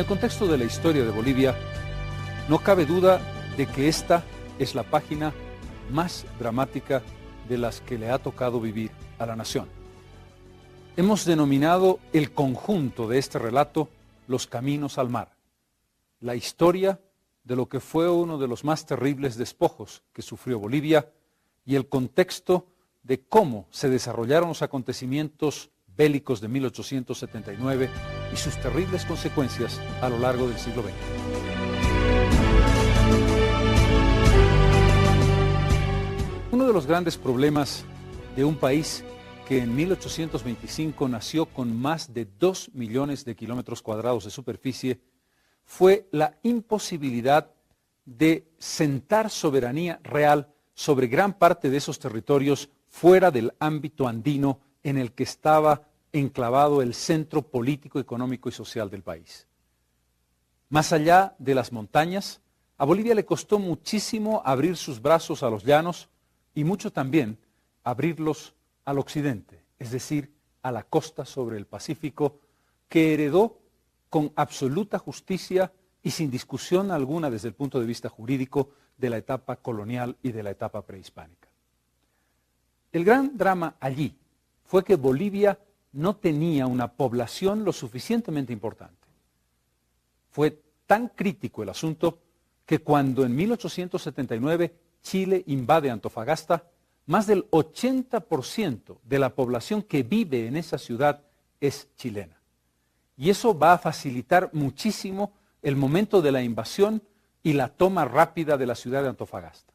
el contexto de la historia de Bolivia, no cabe duda de que esta es la página más dramática de las que le ha tocado vivir a la nación. Hemos denominado el conjunto de este relato Los Caminos al Mar, la historia de lo que fue uno de los más terribles despojos que sufrió Bolivia y el contexto de cómo se desarrollaron los acontecimientos bélicos de 1879 y sus terribles consecuencias a lo largo del siglo XX. Uno de los grandes problemas de un país que en 1825 nació con más de 2 millones de kilómetros cuadrados de superficie fue la imposibilidad de sentar soberanía real sobre gran parte de esos territorios fuera del ámbito andino en el que estaba enclavado el centro político, económico y social del país. Más allá de las montañas, a Bolivia le costó muchísimo abrir sus brazos a los llanos y mucho también abrirlos al occidente, es decir, a la costa sobre el Pacífico, que heredó con absoluta justicia y sin discusión alguna desde el punto de vista jurídico de la etapa colonial y de la etapa prehispánica. El gran drama allí fue que Bolivia no tenía una población lo suficientemente importante. Fue tan crítico el asunto que cuando en 1879 Chile invade Antofagasta, más del 80% de la población que vive en esa ciudad es chilena. Y eso va a facilitar muchísimo el momento de la invasión y la toma rápida de la ciudad de Antofagasta.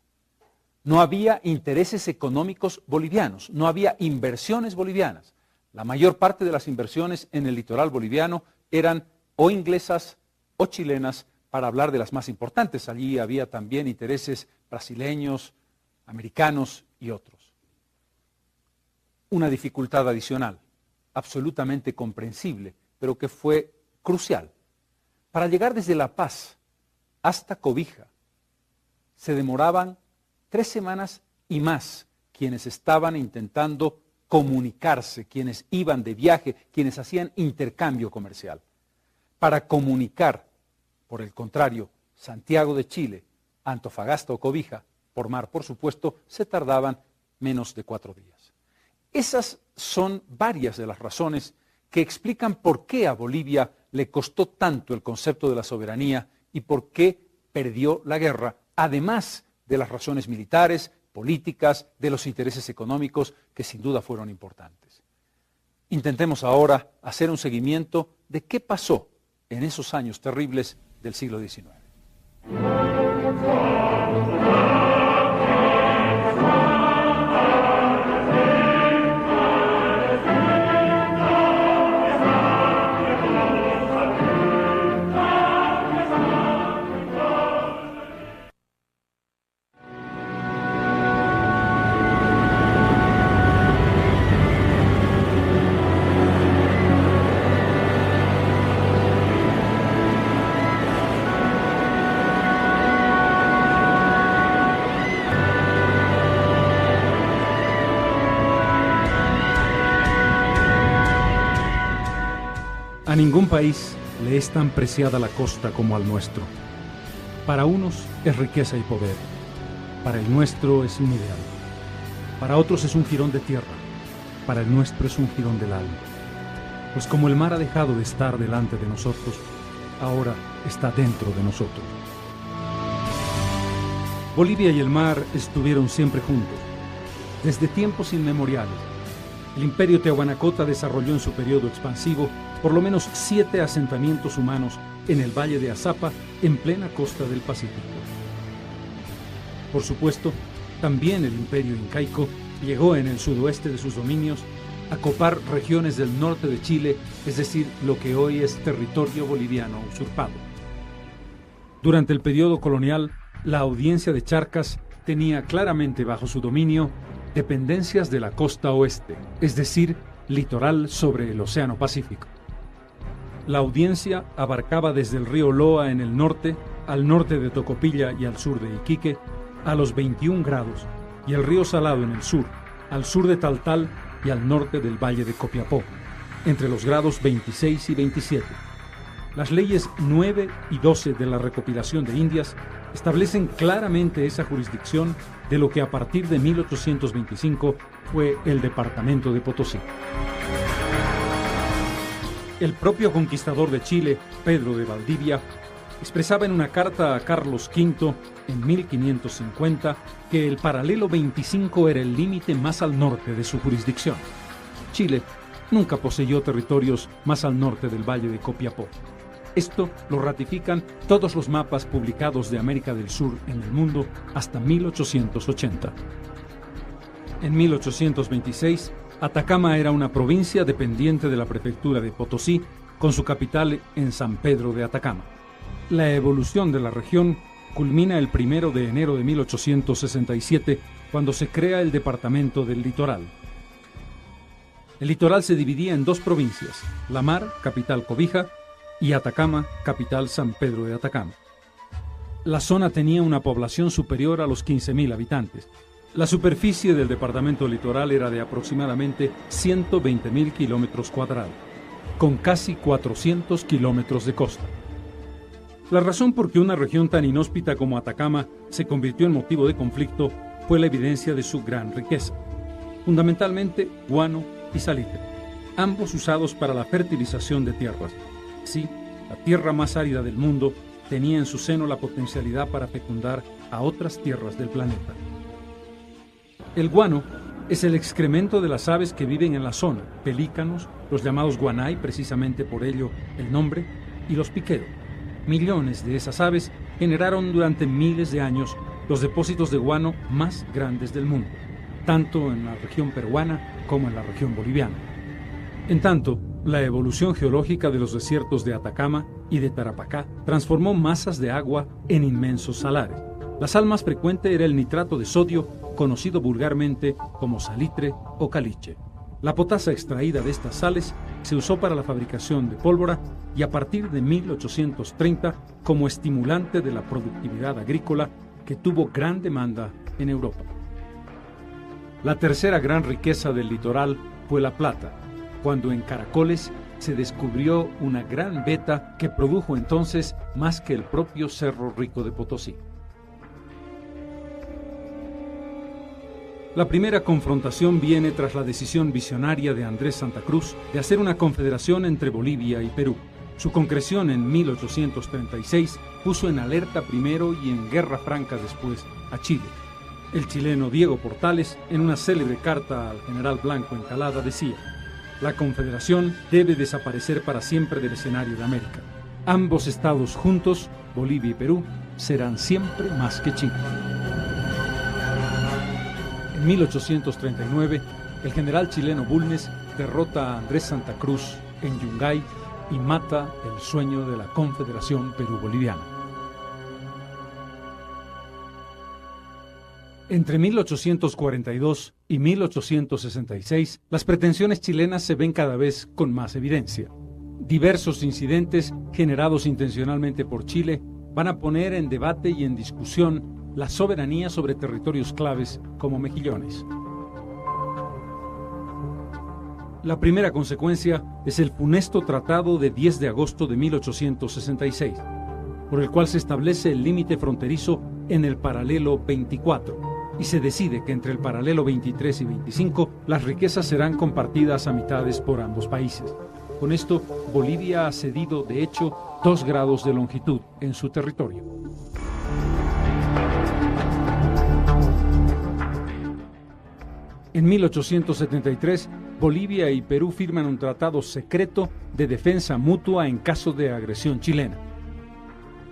No había intereses económicos bolivianos, no había inversiones bolivianas. La mayor parte de las inversiones en el litoral boliviano eran o inglesas o chilenas, para hablar de las más importantes. Allí había también intereses brasileños, americanos y otros. Una dificultad adicional, absolutamente comprensible, pero que fue crucial. Para llegar desde La Paz hasta Cobija, se demoraban 3 semanas y más quienes estaban intentando comunicarse, quienes iban de viaje, quienes hacían intercambio comercial. Para comunicar, por el contrario, Santiago de Chile, Antofagasta o Cobija, por mar, por supuesto, se tardaban menos de 4 días. Esas son varias de las razones que explican por qué a Bolivia le costó tanto el concepto de la soberanía y por qué perdió la guerra, además de las razones militares, políticas, de los intereses económicos, que sin duda fueron importantes. Intentemos ahora hacer un seguimiento de qué pasó en esos años terribles del siglo XIX. A ningún país le es tan preciada la costa como al nuestro. Para unos es riqueza y poder, para el nuestro es un ideal. Para otros es un jirón de tierra, para el nuestro es un jirón del alma. Pues como el mar ha dejado de estar delante de nosotros, ahora está dentro de nosotros. Bolivia y el mar estuvieron siempre juntos, desde tiempos inmemoriales. El imperio Tiahuanacota desarrolló en su periodo expansivo por lo menos 7 asentamientos humanos en el valle de Azapa, en plena costa del Pacífico. Por supuesto, también el imperio incaico llegó en el sudoeste de sus dominios a copar regiones del norte de Chile, es decir, lo que hoy es territorio boliviano usurpado. Durante el periodo colonial, la audiencia de Charcas tenía claramente bajo su dominio dependencias de la costa oeste, es decir, litoral sobre el Océano Pacífico. La audiencia abarcaba desde el río Loa en el norte, al norte de Tocopilla y al sur de Iquique, a los 21 grados, y el río Salado en el sur, al sur de Taltal y al norte del valle de Copiapó, entre los grados 26 y 27. Las leyes 9 y 12 de la recopilación de Indias establecen claramente esa jurisdicción de lo que a partir de 1825 fue el departamento de Potosí. El propio conquistador de Chile, Pedro de Valdivia, expresaba en una carta a Carlos V en 1550 que el paralelo 25 era el límite más al norte de su jurisdicción. Chile nunca poseyó territorios más al norte del Valle de Copiapó. Esto lo ratifican todos los mapas publicados de América del Sur en el mundo hasta 1880. En 1826, Atacama era una provincia dependiente de la prefectura de Potosí, con su capital en San Pedro de Atacama. La evolución de la región culmina el 1 de enero de 1867, cuando se crea el departamento del Litoral. El Litoral se dividía en dos provincias: La Mar, capital Cobija, y Atacama, capital San Pedro de Atacama. La zona tenía una población superior a los 15.000 habitantes. La superficie del departamento litoral era de aproximadamente 120.000 kilómetros cuadrados, con casi 400 kilómetros de costa. La razón por que una región tan inhóspita como Atacama se convirtió en motivo de conflicto fue la evidencia de su gran riqueza, fundamentalmente guano y salitre, ambos usados para la fertilización de tierras. Sí, la tierra más árida del mundo tenía en su seno la potencialidad para fecundar a otras tierras del planeta. El guano es el excremento de las aves que viven en la zona: pelícanos, los llamados guanay, precisamente por ello el nombre, y los piqueros. Millones de esas aves generaron durante miles de años los depósitos de guano más grandes del mundo, tanto en la región peruana como en la región boliviana. En tanto, la evolución geológica de los desiertos de Atacama y de Tarapacá transformó masas de agua en inmensos salares. La sal más frecuente era el nitrato de sodio, conocido vulgarmente como salitre o caliche. La potasa extraída de estas sales se usó para la fabricación de pólvora y a partir de 1830 como estimulante de la productividad agrícola, que tuvo gran demanda en Europa. La tercera gran riqueza del litoral fue la plata, cuando en Caracoles se descubrió una gran veta que produjo entonces más que el propio Cerro Rico de Potosí. La primera confrontación viene tras la decisión visionaria de Andrés Santa Cruz de hacer una confederación entre Bolivia y Perú. Su concreción en 1836 puso en alerta primero y en guerra franca después a Chile. El chileno Diego Portales, en una célebre carta al general Blanco Encalada, decía: «La confederación debe desaparecer para siempre del escenario de América. Ambos estados juntos, Bolivia y Perú, serán siempre más que Chile». En 1839, el general chileno Bulnes derrota a Andrés Santa Cruz en Yungay y mata el sueño de la Confederación Perú-Boliviana. Entre 1842 y 1866, las pretensiones chilenas se ven cada vez con más evidencia. Diversos incidentes generados intencionalmente por Chile van a poner en debate y en discusión la soberanía sobre territorios claves como Mejillones. La primera consecuencia es el funesto Tratado de 10 de agosto de 1866, por el cual se establece el límite fronterizo en el paralelo 24, y se decide que entre el paralelo 23 y 25 las riquezas serán compartidas a mitades por ambos países. Con esto, Bolivia ha cedido, de hecho, 2 grados de longitud en su territorio. En 1873, Bolivia y Perú firman un tratado secreto de defensa mutua en caso de agresión chilena.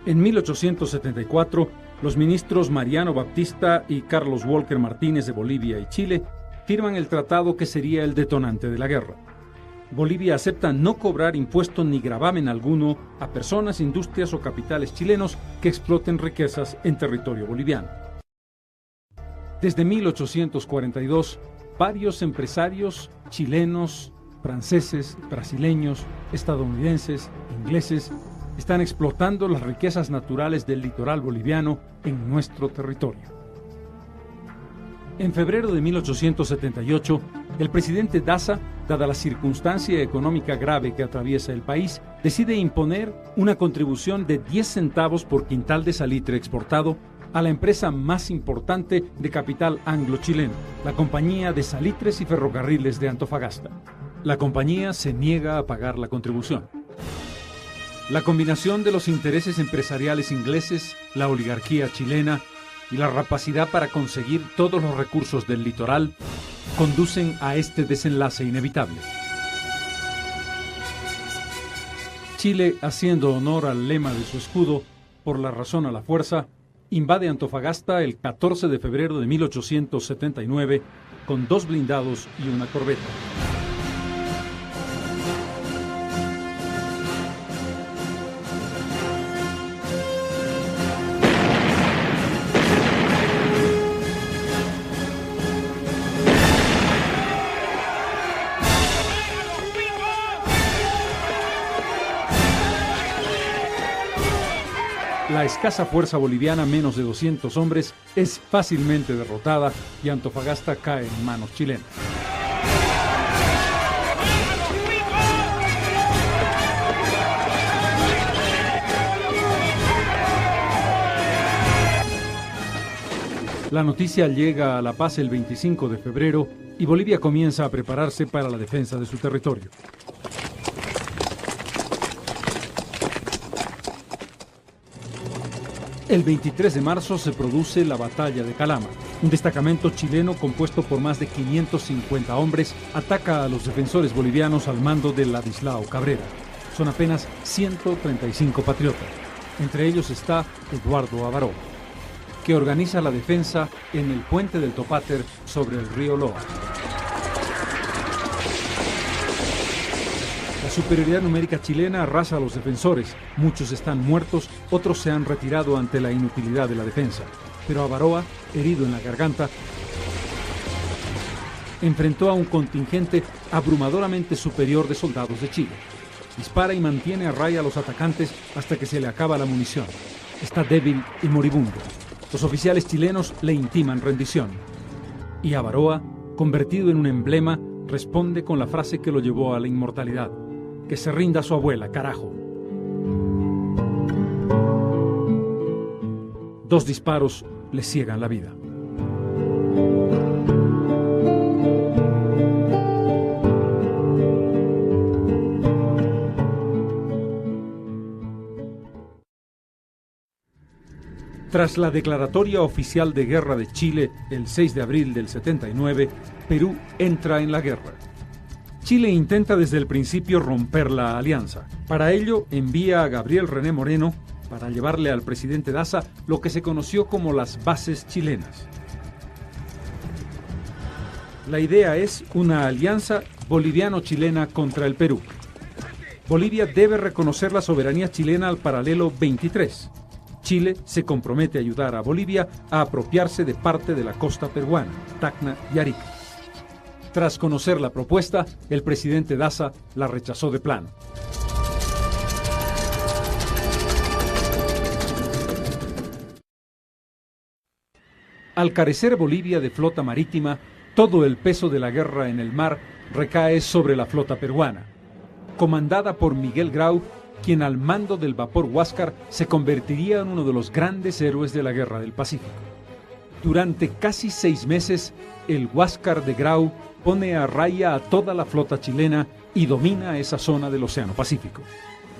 En 1874, los ministros Mariano Baptista y Carlos Walker Martínez de Bolivia y Chile firman el tratado que sería el detonante de la guerra. Bolivia acepta no cobrar impuesto ni gravamen alguno a personas, industrias o capitales chilenos que exploten riquezas en territorio boliviano. Desde 1842, varios empresarios chilenos, franceses, brasileños, estadounidenses, ingleses están explotando las riquezas naturales del litoral boliviano en nuestro territorio. En febrero de 1878, el presidente Daza, dada la circunstancia económica grave que atraviesa el país, decide imponer una contribución de 10 centavos por quintal de salitre exportado a la empresa más importante de capital anglo-chileno, la Compañía de Salitres y Ferrocarriles de Antofagasta. La compañía se niega a pagar la contribución. La combinación de los intereses empresariales ingleses, la oligarquía chilena y la rapacidad para conseguir todos los recursos del litoral conducen a este desenlace inevitable. Chile, haciendo honor al lema de su escudo, por la razón a la fuerza, invade Antofagasta el 14 de febrero de 1879 con 2 blindados y una corbeta. La escasa fuerza boliviana, menos de 200 hombres, es fácilmente derrotada y Antofagasta cae en manos chilenas. La noticia llega a La Paz el 25 de febrero y Bolivia comienza a prepararse para la defensa de su territorio. El 23 de marzo se produce la Batalla de Calama. Un destacamento chileno compuesto por más de 550 hombres ataca a los defensores bolivianos al mando de Ladislao Cabrera. Son apenas 135 patriotas. Entre ellos está Eduardo Avaroa, que organiza la defensa en el puente del Topáter sobre el río Loa. La superioridad numérica chilena arrasa a los defensores. Muchos están muertos, otros se han retirado ante la inutilidad de la defensa. Pero Avaroa, herido en la garganta, enfrentó a un contingente abrumadoramente superior de soldados de Chile. Dispara y mantiene a raya a los atacantes hasta que se le acaba la munición. Está débil y moribundo. Los oficiales chilenos le intiman rendición. Y Avaroa, convertido en un emblema, responde con la frase que lo llevó a la inmortalidad: que se rinda su abuela, carajo. 2 disparos le ciegan la vida. Tras la declaratoria oficial de guerra de Chile el 6 de abril del 79, Perú entra en la guerra. Chile intenta desde el principio romper la alianza. Para ello envía a Gabriel René Moreno para llevarle al presidente Daza lo que se conoció como las bases chilenas. La idea es una alianza boliviano-chilena contra el Perú. Bolivia debe reconocer la soberanía chilena al paralelo 23. Chile se compromete a ayudar a Bolivia a apropiarse de parte de la costa peruana, Tacna y Arica. Tras conocer la propuesta, el presidente Daza la rechazó de plano. Al carecer Bolivia de flota marítima, todo el peso de la guerra en el mar recae sobre la flota peruana, comandada por Miguel Grau, quien al mando del vapor Huáscar se convertiría en uno de los grandes héroes de la Guerra del Pacífico. Durante casi 6 meses, el Huáscar de Grau pone a raya a toda la flota chilena y domina esa zona del Océano Pacífico.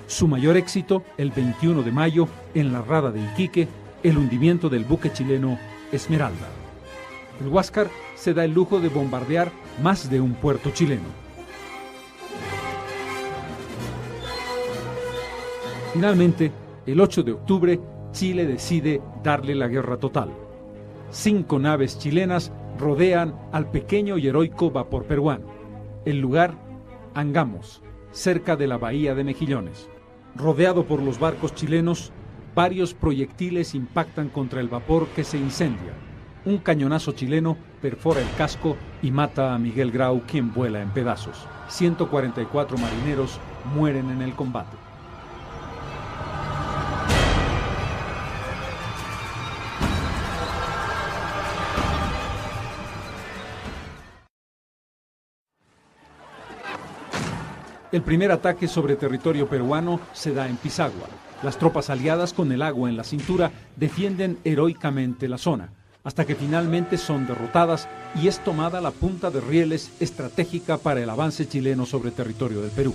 Su mayor éxito, el 21 de mayo, en la rada de Iquique, el hundimiento del buque chileno Esmeralda. El Huáscar se da el lujo de bombardear más de un puerto chileno. Finalmente, el 8 de octubre, Chile decide darle la guerra total. 5 naves chilenas rodean al pequeño y heroico vapor peruano. El lugar, Angamos, cerca de la bahía de Mejillones. Rodeado por los barcos chilenos, varios proyectiles impactan contra el vapor que se incendia. Un cañonazo chileno perfora el casco y mata a Miguel Grau, quien vuela en pedazos. 144 marineros mueren en el combate. El primer ataque sobre territorio peruano se da en Pisagua. Las tropas aliadas, con el agua en la cintura, defienden heroicamente la zona, hasta que finalmente son derrotadas y es tomada la punta de rieles estratégica para el avance chileno sobre territorio del Perú.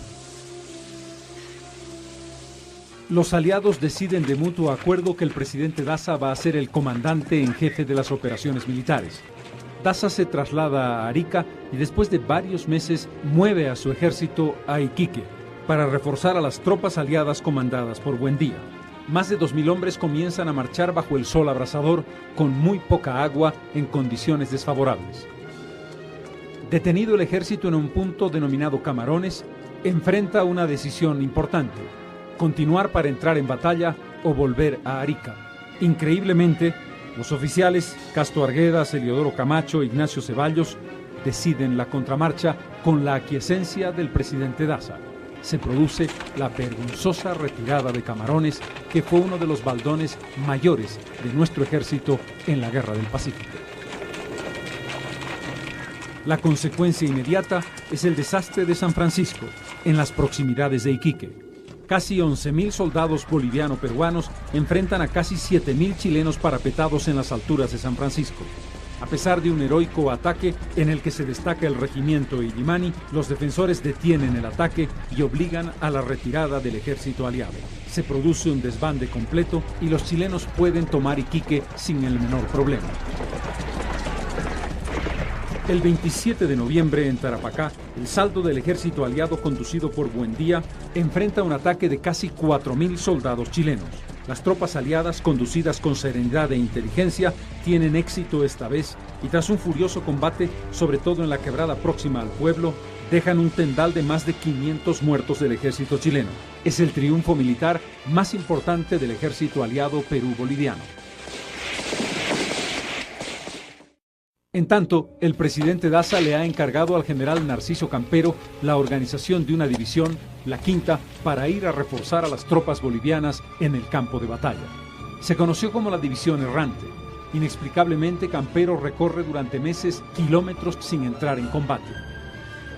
Los aliados deciden de mutuo acuerdo que el presidente Daza va a ser el comandante en jefe de las operaciones militares. Daza se traslada a Arica y después de varios meses mueve a su ejército a Iquique para reforzar a las tropas aliadas comandadas por Buendía. Más de 2.000 hombres comienzan a marchar bajo el sol abrasador con muy poca agua en condiciones desfavorables. Detenido el ejército en un punto denominado Camarones, enfrenta una decisión importante: continuar para entrar en batalla o volver a Arica. Increíblemente, los oficiales Casto Arguedas, Eliodoro Camacho e Ignacio Ceballos deciden la contramarcha con la aquiescencia del presidente Daza. Se produce la vergonzosa retirada de Camarones, que fue uno de los baldones mayores de nuestro ejército en la Guerra del Pacífico. La consecuencia inmediata es el desastre de San Francisco, en las proximidades de Iquique. Casi 11.000 soldados boliviano-peruanos enfrentan a casi 7.000 chilenos parapetados en las alturas de San Francisco. A pesar de un heroico ataque en el que se destaca el regimiento Illimani, los defensores detienen el ataque y obligan a la retirada del ejército aliado. Se produce un desbande completo y los chilenos pueden tomar Iquique sin el menor problema. El 27 de noviembre en Tarapacá, el saldo del ejército aliado conducido por Buendía enfrenta un ataque de casi 4.000 soldados chilenos. Las tropas aliadas, conducidas con serenidad e inteligencia, tienen éxito esta vez y tras un furioso combate, sobre todo en la quebrada próxima al pueblo, dejan un tendal de más de 500 muertos del ejército chileno. Es el triunfo militar más importante del ejército aliado Perú-boliviano. En tanto, el presidente Daza le ha encargado al general Narciso Campero la organización de una división, la quinta, para ir a reforzar a las tropas bolivianas en el campo de batalla. Se conoció como la División Errante. Inexplicablemente, Campero recorre durante meses kilómetros sin entrar en combate.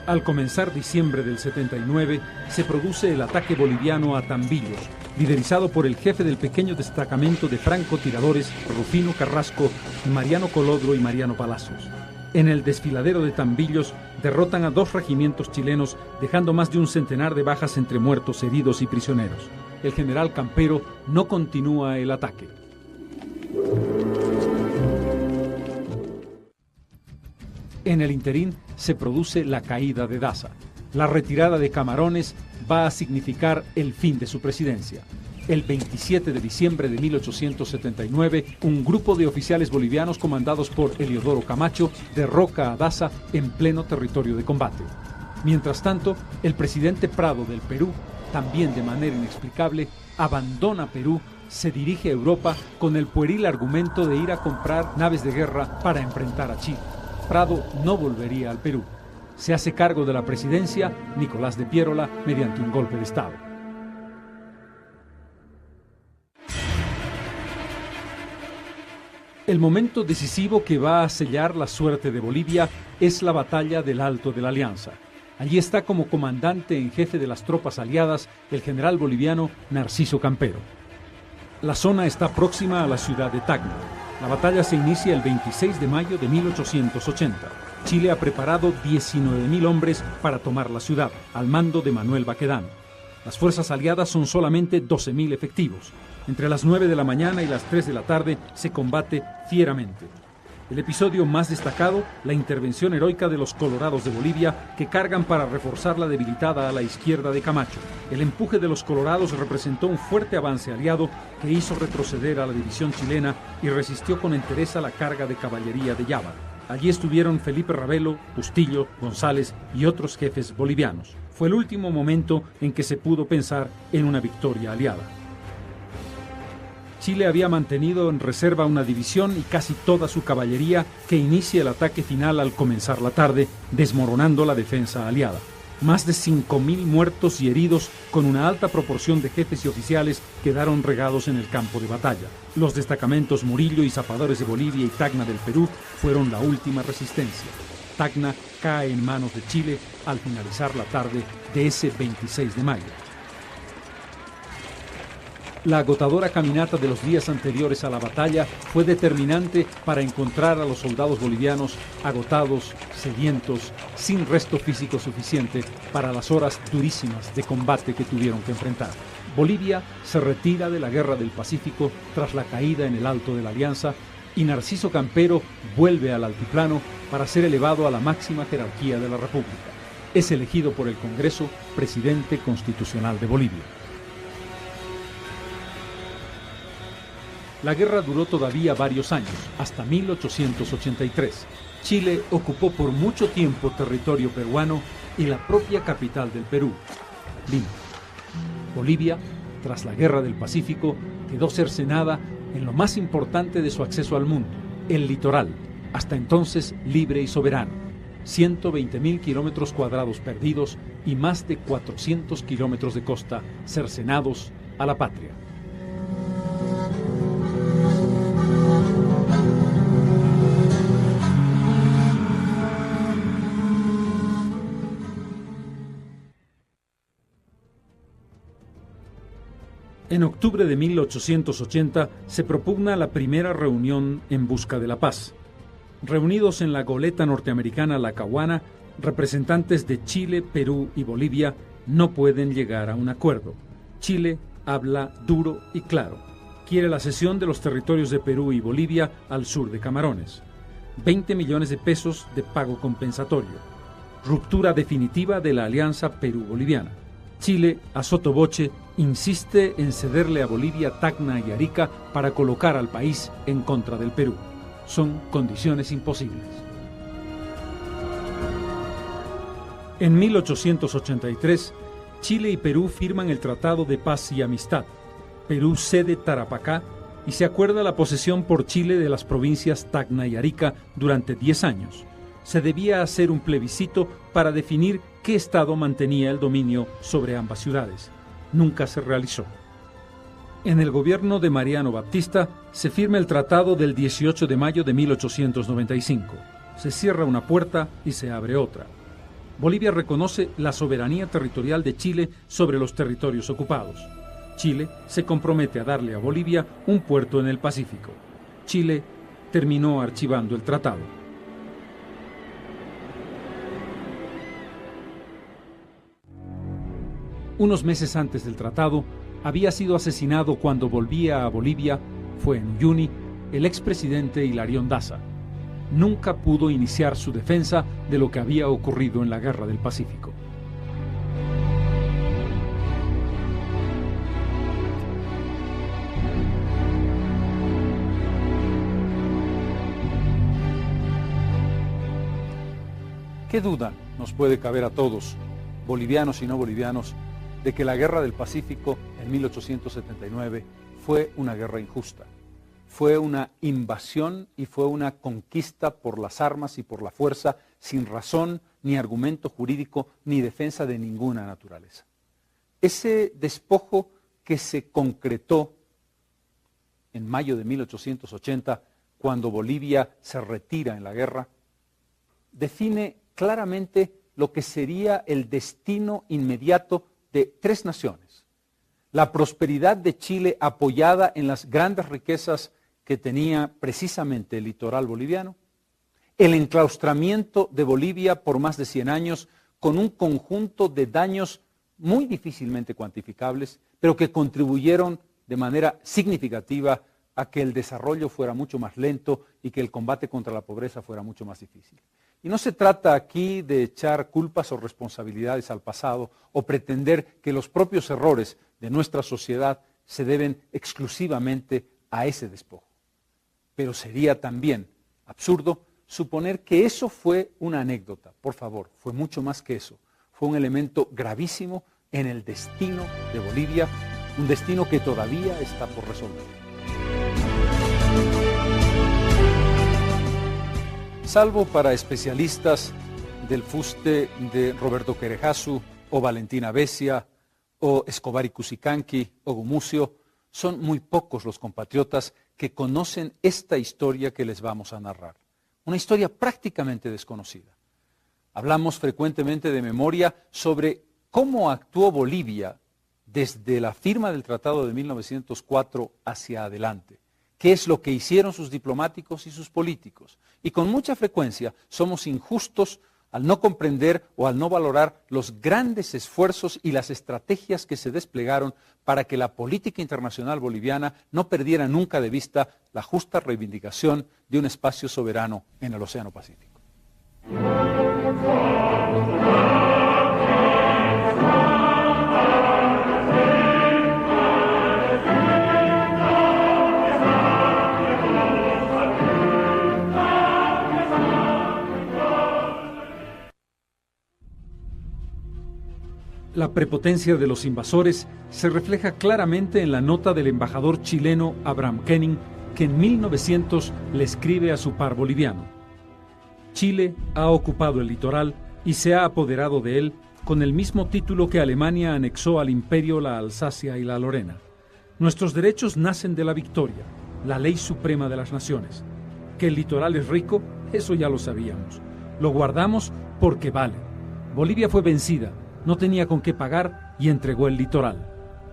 Al comenzar diciembre del 79, se produce el ataque boliviano a Tambillos, liderizado por el jefe del pequeño destacamento de francotiradores Rufino Carrasco, Mariano Colodro y Mariano Palacios. En el desfiladero de Tambillos derrotan a 2 regimientos chilenos, dejando más de un centenar de bajas entre muertos, heridos y prisioneros. El general Campero no continúa el ataque. En el interín se produce la caída de Daza. La retirada de Camarones va a significar el fin de su presidencia. El 27 de diciembre de 1879, un grupo de oficiales bolivianos comandados por Eliodoro Camacho derroca a Daza en pleno territorio de combate. Mientras tanto, el presidente Prado del Perú, también de manera inexplicable, abandona Perú, se dirige a Europa con el pueril argumento de ir a comprar naves de guerra para enfrentar a Chile. Prado no volvería al Perú. Se hace cargo de la presidencia Nicolás de Piérola mediante un golpe de Estado. El momento decisivo que va a sellar la suerte de Bolivia es la batalla del Alto de la Alianza. Allí está como comandante en jefe de las tropas aliadas el general boliviano Narciso Campero. La zona está próxima a la ciudad de Tacna. La batalla se inicia el 26 de mayo de 1880. Chile ha preparado 19.000 hombres para tomar la ciudad, al mando de Manuel Baquedano. Las fuerzas aliadas son solamente 12.000 efectivos. Entre las 9 de la mañana y las 3 de la tarde se combate fieramente. El episodio más destacado, la intervención heroica de los colorados de Bolivia, que cargan para reforzar la debilitada a la izquierda de Camacho. El empuje de los colorados representó un fuerte avance aliado que hizo retroceder a la división chilena y resistió con entereza la carga de caballería de Yávar. Allí estuvieron Felipe Ravelo, Bustillo, González y otros jefes bolivianos. Fue el último momento en que se pudo pensar en una victoria aliada. Chile había mantenido en reserva una división y casi toda su caballería que inicia el ataque final al comenzar la tarde, desmoronando la defensa aliada. Más de 5.000 muertos y heridos, con una alta proporción de jefes y oficiales, quedaron regados en el campo de batalla. Los destacamentos Murillo y Zapadores de Bolivia y Tacna del Perú fueron la última resistencia. Tacna cae en manos de Chile al finalizar la tarde de ese 26 de mayo. La agotadora caminata de los días anteriores a la batalla fue determinante para encontrar a los soldados bolivianos agotados, sedientos, sin resto físico suficiente para las horas durísimas de combate que tuvieron que enfrentar. Bolivia se retira de la Guerra del Pacífico tras la caída en el Alto de la Alianza y Narciso Campero vuelve al altiplano para ser elevado a la máxima jerarquía de la República. Es elegido por el Congreso presidente constitucional de Bolivia. La guerra duró todavía varios años, hasta 1883. Chile ocupó por mucho tiempo territorio peruano y la propia capital del Perú, Lima. Bolivia, tras la Guerra del Pacífico, quedó cercenada en lo más importante de su acceso al mundo, el litoral, hasta entonces libre y soberano. 120.000 kilómetros cuadrados perdidos y más de 400 kilómetros de costa cercenados a la patria. En octubre de 1880 se propugna la primera reunión en busca de la paz. Reunidos en la goleta norteamericana La Caguana, representantes de Chile, Perú y Bolivia no pueden llegar a un acuerdo. Chile habla duro y claro. Quiere la cesión de los territorios de Perú y Bolivia al sur de Camarones. 20 millones de pesos de pago compensatorio. Ruptura definitiva de la alianza Perú-Boliviana. Chile, a sotoboche, insiste en cederle a Bolivia Tacna y Arica para colocar al país en contra del Perú. Son condiciones imposibles. En 1883, Chile y Perú firman el Tratado de Paz y Amistad. Perú cede Tarapacá y se acuerda la posesión por Chile de las provincias Tacna y Arica durante 10 años. Se debía hacer un plebiscito para definir qué estado mantenía el dominio sobre ambas ciudades. Nunca se realizó. En el gobierno de Mariano Baptista se firma el tratado del 18 de mayo de 1895. Se cierra una puerta y se abre otra. Bolivia reconoce la soberanía territorial de Chile sobre los territorios ocupados. Chile se compromete a darle a Bolivia un puerto en el Pacífico. Chile terminó archivando el tratado. Unos meses antes del tratado, había sido asesinado cuando volvía a Bolivia, fue en Uyuni, el expresidente Hilarión Daza. Nunca pudo iniciar su defensa de lo que había ocurrido en la Guerra del Pacífico. ¿Qué duda nos puede caber a todos, bolivianos y no bolivianos, de que la Guerra del Pacífico en 1879 fue una guerra injusta? Fue una invasión y fue una conquista por las armas y por la fuerza, sin razón, ni argumento jurídico, ni defensa de ninguna naturaleza. Ese despojo que se concretó en mayo de 1880, cuando Bolivia se retira en la guerra, define claramente lo que sería el destino inmediato de tres naciones. La prosperidad de Chile apoyada en las grandes riquezas que tenía precisamente el litoral boliviano, el enclaustramiento de Bolivia por más de 100 años con un conjunto de daños muy difícilmente cuantificables, pero que contribuyeron de manera significativa a que el desarrollo fuera mucho más lento y que el combate contra la pobreza fuera mucho más difícil. Y no se trata aquí de echar culpas o responsabilidades al pasado o pretender que los propios errores de nuestra sociedad se deben exclusivamente a ese despojo. Pero sería también absurdo suponer que eso fue una anécdota. Por favor, fue mucho más que eso. Fue un elemento gravísimo en el destino de Bolivia, un destino que todavía está por resolver. Salvo para especialistas del fuste de Roberto Querejasu o Valentina Besia o Escobar y Cusicanqui o Gumucio, son muy pocos los compatriotas que conocen esta historia que les vamos a narrar. Una historia prácticamente desconocida. Hablamos frecuentemente de memoria sobre cómo actuó Bolivia desde la firma del Tratado de 1904 hacia adelante. ¿Qué es lo que hicieron sus diplomáticos y sus políticos? Y con mucha frecuencia somos injustos al no comprender o al no valorar los grandes esfuerzos y las estrategias que se desplegaron para que la política internacional boliviana no perdiera nunca de vista la justa reivindicación de un espacio soberano en el Océano Pacífico. La prepotencia de los invasores se refleja claramente en la nota del embajador chileno Abraham Kenning, que en 1900 le escribe a su par boliviano: Chile ha ocupado el litoral y se ha apoderado de él con el mismo título que Alemania anexó al imperio la Alsacia y la Lorena. Nuestros derechos nacen de la victoria, la ley suprema de las naciones. Que el litoral es rico, eso ya lo sabíamos. Lo guardamos porque vale. Bolivia fue vencida, no tenía con qué pagar y entregó el litoral.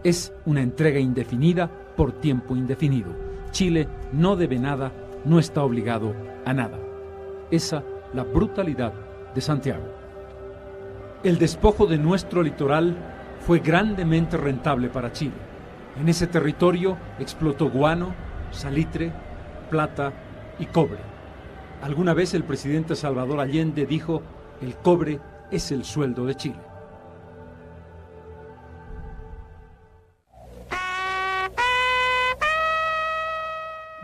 Es una entrega indefinida por tiempo indefinido. Chile no debe nada, no está obligado a nada. Esa la brutalidad de Santiago. El despojo de nuestro litoral fue grandemente rentable para Chile. En ese territorio explotó guano, salitre, plata y cobre. Alguna vez el presidente Salvador Allende dijo: el cobre es el sueldo de Chile.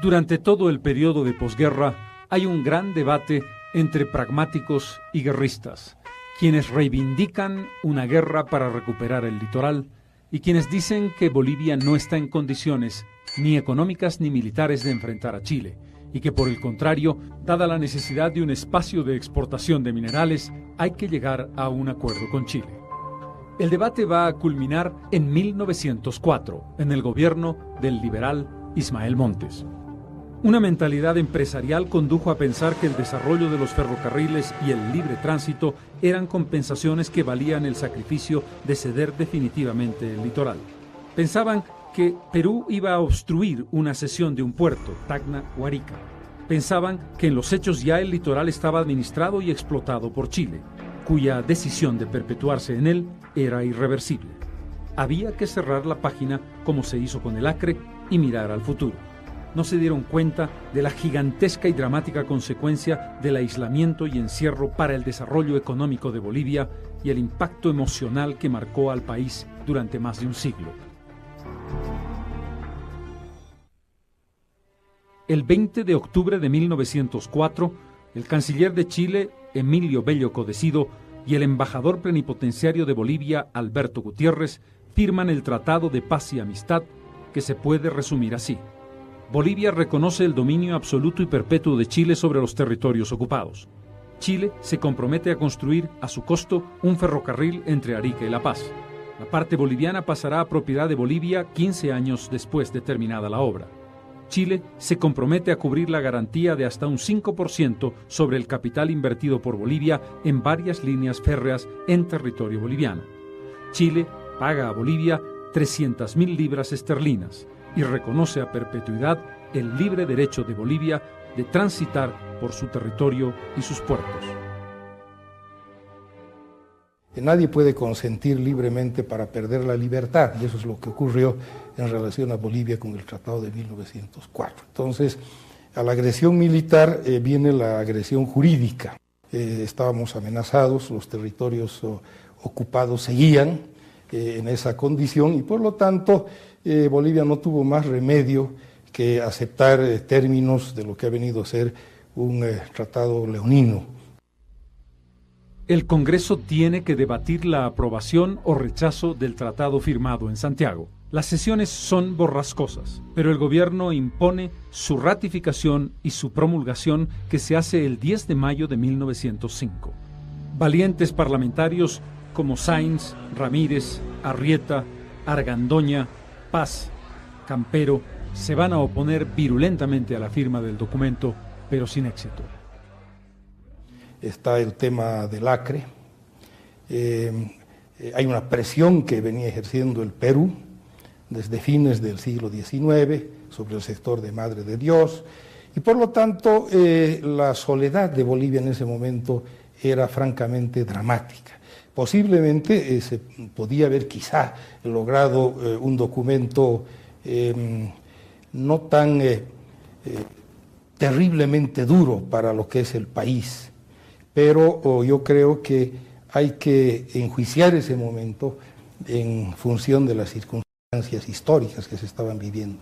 Durante todo el periodo de posguerra hay un gran debate entre pragmáticos y guerristas, quienes reivindican una guerra para recuperar el litoral y quienes dicen que Bolivia no está en condiciones ni económicas ni militares de enfrentar a Chile, y que por el contrario, dada la necesidad de un espacio de exportación de minerales, hay que llegar a un acuerdo con Chile. El debate va a culminar en 1904, en el gobierno del liberal Ismael Montes. Una mentalidad empresarial condujo a pensar que el desarrollo de los ferrocarriles y el libre tránsito eran compensaciones que valían el sacrificio de ceder definitivamente el litoral. Pensaban que Perú iba a obstruir una cesión de un puerto, Tacna o Arica. Pensaban que en los hechos ya el litoral estaba administrado y explotado por Chile, cuya decisión de perpetuarse en él era irreversible. Había que cerrar la página como se hizo con el Acre y mirar al futuro. No se dieron cuenta de la gigantesca y dramática consecuencia del aislamiento y encierro para el desarrollo económico de Bolivia y el impacto emocional que marcó al país durante más de un siglo. El 20 de octubre de 1904, el canciller de Chile, Emilio Bello Codecido, y el embajador plenipotenciario de Bolivia, Alberto Gutiérrez, firman el Tratado de Paz y Amistad, que se puede resumir así: Bolivia reconoce el dominio absoluto y perpetuo de Chile sobre los territorios ocupados. Chile se compromete a construir a su costo un ferrocarril entre Arica y La Paz. La parte boliviana pasará a propiedad de Bolivia 15 años después de terminada la obra. Chile se compromete a cubrir la garantía de hasta un 5% sobre el capital invertido por Bolivia en varias líneas férreas en territorio boliviano. Chile paga a Bolivia 300.000 libras esterlinas y reconoce a perpetuidad el libre derecho de Bolivia de transitar por su territorio y sus puertos. Nadie puede consentir libremente para perder la libertad, y eso es lo que ocurrió en relación a Bolivia con el Tratado de 1904. Entonces, a la agresión militar viene la agresión jurídica. Estábamos amenazados, los territorios ocupados seguían en esa condición y por lo tanto Bolivia no tuvo más remedio que aceptar términos de lo que ha venido a ser un tratado leonino. El Congreso tiene que debatir la aprobación o rechazo del tratado firmado en Santiago. Las sesiones son borrascosas, pero el gobierno impone su ratificación y su promulgación, que se hace el 10 de mayo de 1905. Valientes parlamentarios como Sáenz, Ramírez, Arrieta, Argandoña, Paz, Campero, se van a oponer virulentamente a la firma del documento, pero sin éxito. está el tema del Acre, hay una presión que venía ejerciendo el Perú desde fines del siglo XIX sobre el sector de Madre de Dios, y por lo tanto la soledad de Bolivia en ese momento era francamente dramática. Posiblemente se podía haber quizá logrado un documento no tan terriblemente duro para lo que es el país, pero yo creo que hay que enjuiciar ese momento en función de las circunstancias históricas que se estaban viviendo.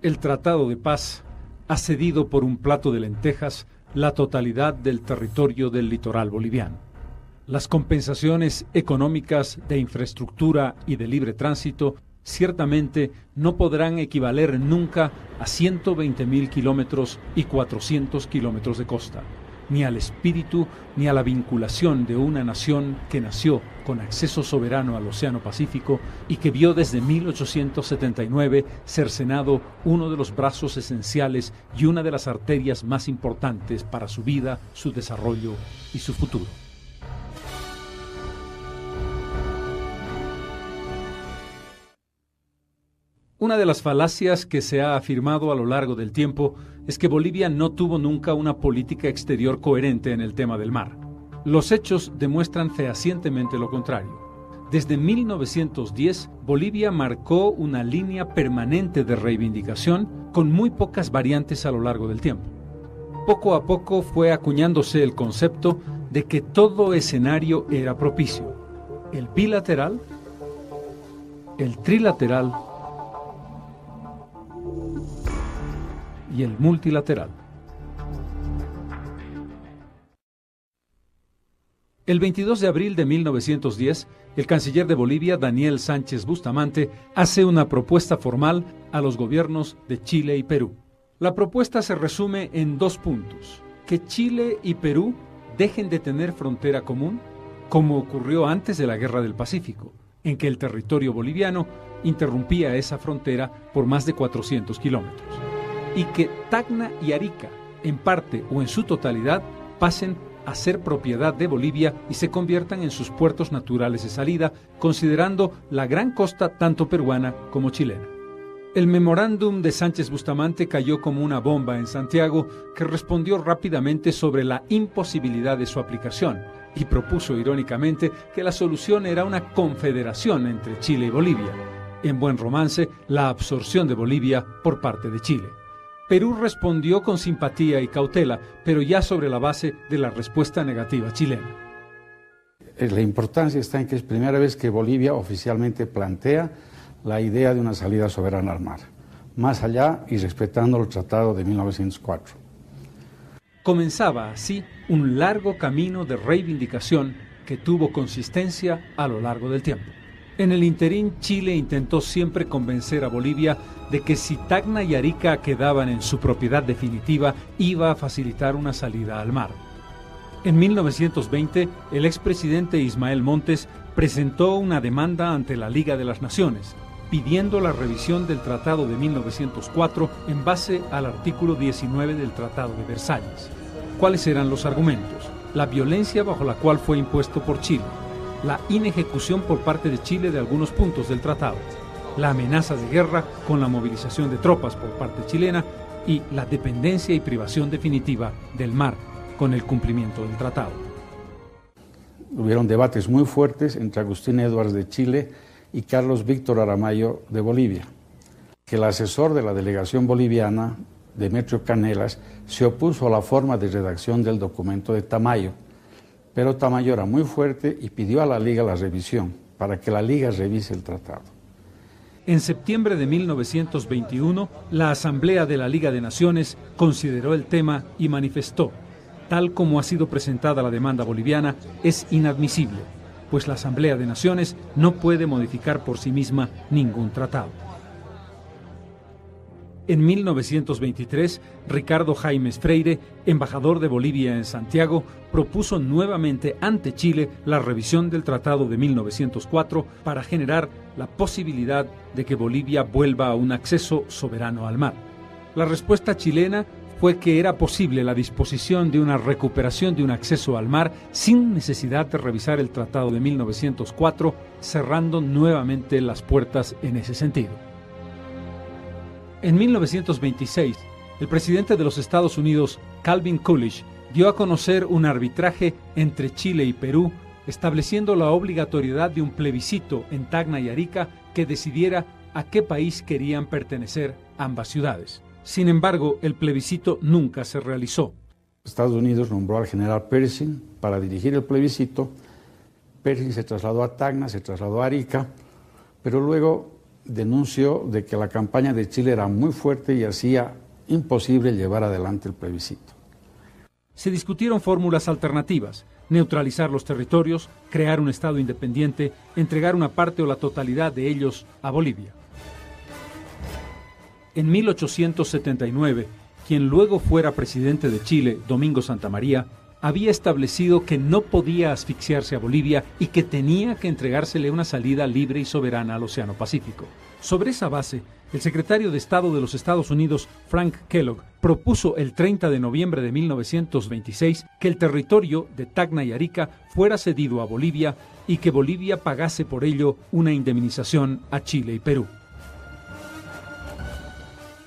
El Tratado de Paz ha cedido por un plato de lentejas la totalidad del territorio del litoral boliviano. Las compensaciones económicas de infraestructura y de libre tránsito ciertamente no podrán equivaler nunca a 120.000 kilómetros y 400 kilómetros de costa, ni al espíritu ni a la vinculación de una nación que nació con acceso soberano al Océano Pacífico y que vio desde 1879 cercenado uno de los brazos esenciales y una de las arterias más importantes para su vida, su desarrollo y su futuro. Una de las falacias que se ha afirmado a lo largo del tiempo es que Bolivia no tuvo nunca una política exterior coherente en el tema del mar. Los hechos demuestran fehacientemente lo contrario. Desde 1910, Bolivia marcó una línea permanente de reivindicación con muy pocas variantes a lo largo del tiempo. Poco a poco fue acuñándose el concepto de que todo escenario era propicio. El bilateral, el trilateral y el multilateral. El 22 de abril de 1910, el canciller de Bolivia, Daniel Sánchez Bustamante, hace una propuesta formal a los gobiernos de Chile y Perú. La propuesta se resume en 2 puntos: que Chile y Perú dejen de tener frontera común, como ocurrió antes de la Guerra del Pacífico, en que el territorio boliviano interrumpía esa frontera por más de 400 kilómetros. Y que Tacna y Arica, en parte o en su totalidad, pasen a ser propiedad de Bolivia y se conviertan en sus puertos naturales de salida, considerando la gran costa tanto peruana como chilena. El memorándum de Sánchez Bustamante cayó como una bomba en Santiago, que respondió rápidamente sobre la imposibilidad de su aplicación y propuso irónicamente que la solución era una confederación entre Chile y Bolivia. En buen romance, la absorción de Bolivia por parte de Chile. Perú respondió con simpatía y cautela, pero ya sobre la base de la respuesta negativa chilena. La importancia está en que es primera vez que Bolivia oficialmente plantea la idea de una salida soberana al mar, más allá y respetando el Tratado de 1904. Comenzaba así un largo camino de reivindicación que tuvo consistencia a lo largo del tiempo. En el interín, Chile intentó siempre convencer a Bolivia de que si Tacna y Arica quedaban en su propiedad definitiva, iba a facilitar una salida al mar. En 1920, el expresidente Ismael Montes presentó una demanda ante la Liga de las Naciones, pidiendo la revisión del Tratado de 1904 en base al artículo 19 del Tratado de Versalles. ¿Cuáles eran los argumentos? La violencia bajo la cual fue impuesto por Chile, la inejecución por parte de Chile de algunos puntos del tratado, la amenaza de guerra con la movilización de tropas por parte chilena y la dependencia y privación definitiva del mar con el cumplimiento del tratado. Hubieron debates muy fuertes entre Agustín Edwards de Chile y Carlos Víctor Aramayo de Bolivia, que el asesor de la delegación boliviana, Demetrio Canelas, se opuso a la forma de redacción del documento de Tamayo, pero Tamayo era muy fuerte y pidió a la Liga la revisión, para que la Liga revise el tratado. En septiembre de 1921, la Asamblea de la Liga de Naciones consideró el tema y manifestó: tal como ha sido presentada la demanda boliviana, es inadmisible, pues la Asamblea de Naciones no puede modificar por sí misma ningún tratado. En 1923, Ricardo Jaimes Freire, embajador de Bolivia en Santiago, propuso nuevamente ante Chile la revisión del Tratado de 1904 para generar la posibilidad de que Bolivia vuelva a un acceso soberano al mar. La respuesta chilena fue que era posible la disposición de una recuperación de un acceso al mar sin necesidad de revisar el Tratado de 1904, cerrando nuevamente las puertas en ese sentido. En 1926, el presidente de los Estados Unidos, Calvin Coolidge, dio a conocer un arbitraje entre Chile y Perú, estableciendo la obligatoriedad de un plebiscito en Tacna y Arica que decidiera a qué país querían pertenecer ambas ciudades. Sin embargo, el plebiscito nunca se realizó. Estados Unidos nombró al general Pershing para dirigir el plebiscito. Pershing se trasladó a Tacna, se trasladó a Arica, pero luego denunció de que la campaña de Chile era muy fuerte y hacía imposible llevar adelante el plebiscito. Se discutieron fórmulas alternativas: neutralizar los territorios, crear un Estado independiente, entregar una parte o la totalidad de ellos a Bolivia. En 1879, quien luego fuera presidente de Chile, Domingo Santa María, había establecido que no podía asfixiarse a Bolivia y que tenía que entregársele una salida libre y soberana al Océano Pacífico. Sobre esa base, el secretario de Estado de los Estados Unidos, Frank Kellogg, propuso el 30 de noviembre de 1926 que el territorio de Tacna y Arica fuera cedido a Bolivia y que Bolivia pagase por ello una indemnización a Chile y Perú.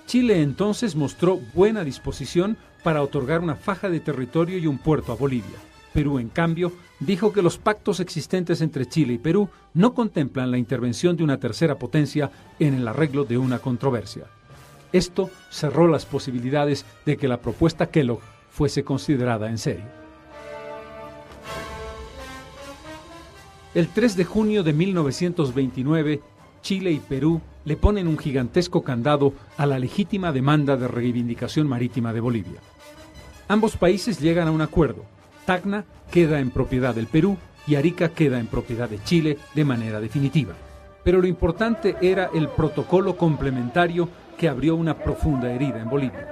Chile entonces mostró buena disposición para otorgar una faja de territorio y un puerto a Bolivia. Perú, en cambio, dijo que los pactos existentes entre Chile y Perú no contemplan la intervención de una tercera potencia en el arreglo de una controversia. Esto cerró las posibilidades de que la propuesta Kellogg fuese considerada en serio. El 3 de junio de 1929, Chile y Perú le ponen un gigantesco candado a la legítima demanda de reivindicación marítima de Bolivia. Ambos países llegan a un acuerdo. Tacna queda en propiedad del Perú y Arica queda en propiedad de Chile de manera definitiva. Pero lo importante era el protocolo complementario que abrió una profunda herida en Bolivia.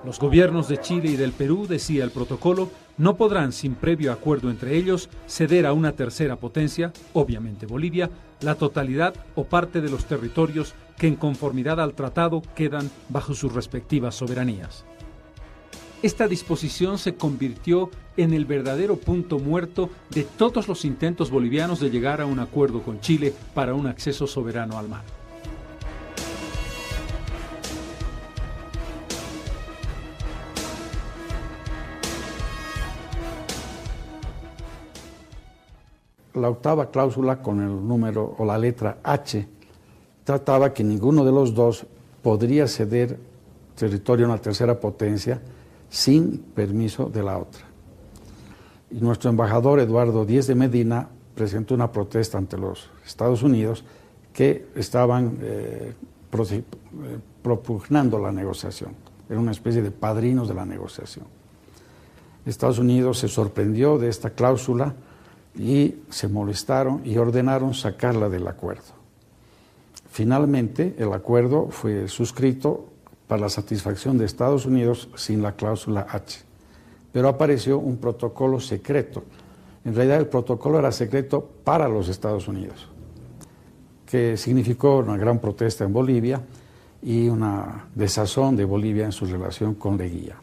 Los gobiernos de Chile y del Perú, decía el protocolo, no podrán, sin previo acuerdo entre ellos, ceder a una tercera potencia, obviamente Bolivia, la totalidad o parte de los territorios que en conformidad al tratado quedan bajo sus respectivas soberanías. Esta disposición se convirtió en el verdadero punto muerto de todos los intentos bolivianos de llegar a un acuerdo con Chile para un acceso soberano al mar. La octava cláusula, con el número o la letra H, trataba que ninguno de los dos podría ceder territorio a una tercera potencia sin permiso de la otra. Y nuestro embajador Eduardo Díez de Medina presentó una protesta ante los Estados Unidos que estaban propugnando la negociación. Era una especie de padrinos de la negociación. Estados Unidos se sorprendió de esta cláusula y se molestaron y ordenaron sacarla del acuerdo. Finalmente, el acuerdo fue suscrito para la satisfacción de Estados Unidos sin la cláusula H. Pero apareció un protocolo secreto. En realidad, el protocolo era secreto para los Estados Unidos, que significó una gran protesta en Bolivia y una desazón de Bolivia en su relación con Leguía.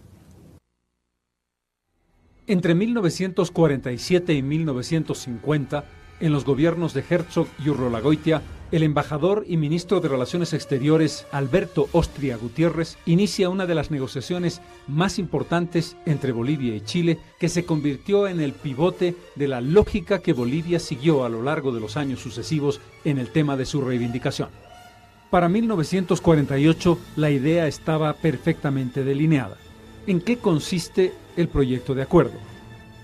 Entre 1947 y 1950, en los gobiernos de Herzog y Urrolagoitia, el embajador y ministro de Relaciones Exteriores Alberto Ostria Gutiérrez inicia una de las negociaciones más importantes entre Bolivia y Chile, que se convirtió en el pivote de la lógica que Bolivia siguió a lo largo de los años sucesivos en el tema de su reivindicación. Para 1948, la idea estaba perfectamente delineada. ¿En qué consiste el proyecto de acuerdo?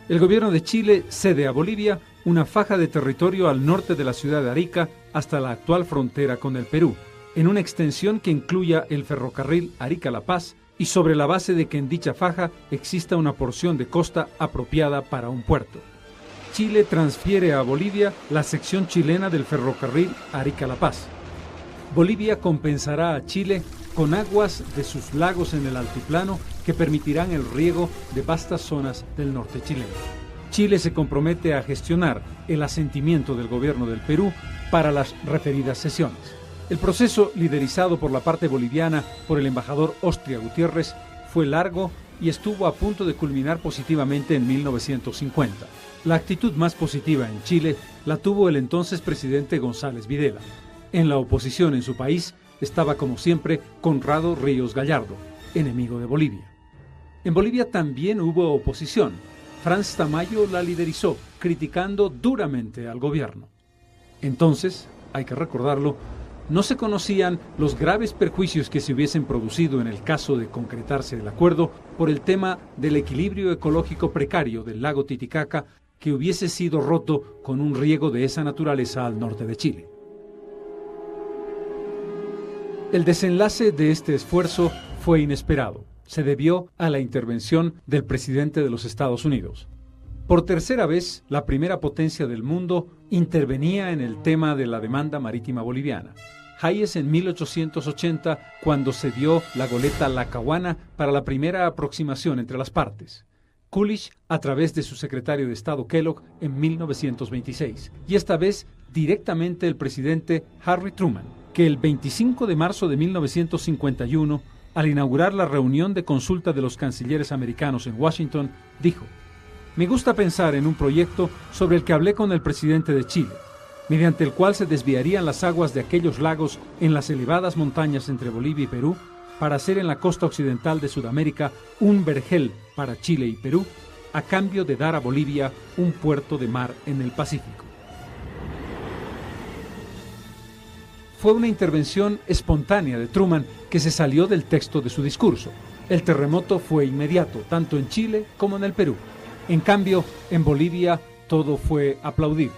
El gobierno de Chile cede a Bolivia una faja de territorio al norte de la ciudad de Arica hasta la actual frontera con el Perú, en una extensión que incluya el ferrocarril Arica-La Paz y sobre la base de que en dicha faja exista una porción de costa apropiada para un puerto. Chile transfiere a Bolivia la sección chilena del ferrocarril Arica-La Paz. Bolivia compensará a Chile con aguas de sus lagos en el altiplano que permitirán el riego de vastas zonas del norte chileno. Chile se compromete a gestionar el asentimiento del gobierno del Perú para las referidas sesiones. El proceso, liderizado por la parte boliviana por el embajador Ostria Gutiérrez, fue largo y estuvo a punto de culminar positivamente en 1950. La actitud más positiva en Chile la tuvo el entonces presidente González Videla. En la oposición en su país estaba, como siempre, Conrado Ríos Gallardo, enemigo de Bolivia. En Bolivia también hubo oposición. Franz Tamayo la liderizó, criticando duramente al gobierno. Entonces, hay que recordarlo, no se conocían los graves perjuicios que se hubiesen producido en el caso de concretarse el acuerdo por el tema del equilibrio ecológico precario del lago Titicaca, que hubiese sido roto con un riego de esa naturaleza al norte de Chile. El desenlace de este esfuerzo fue inesperado. Se debió a la intervención del presidente de los Estados Unidos. Por tercera vez, la primera potencia del mundo intervenía en el tema de la demanda marítima boliviana. Hayes en 1880, cuando se dio la goleta Lackawanna para la primera aproximación entre las partes. Coolidge, a través de su secretario de Estado Kellogg, en 1926. Y esta vez, directamente el presidente Harry Truman, que el 25 de marzo de 1951, al inaugurar la reunión de consulta de los cancilleres americanos en Washington, dijo: «Me gusta pensar en un proyecto sobre el que hablé con el presidente de Chile, mediante el cual se desviarían las aguas de aquellos lagos en las elevadas montañas entre Bolivia y Perú para hacer en la costa occidental de Sudamérica un vergel para Chile y Perú, a cambio de dar a Bolivia un puerto de mar en el Pacífico». Fue una intervención espontánea de Truman que se salió del texto de su discurso. El terremoto fue inmediato, tanto en Chile como en el Perú. En cambio, en Bolivia todo fue aplaudir.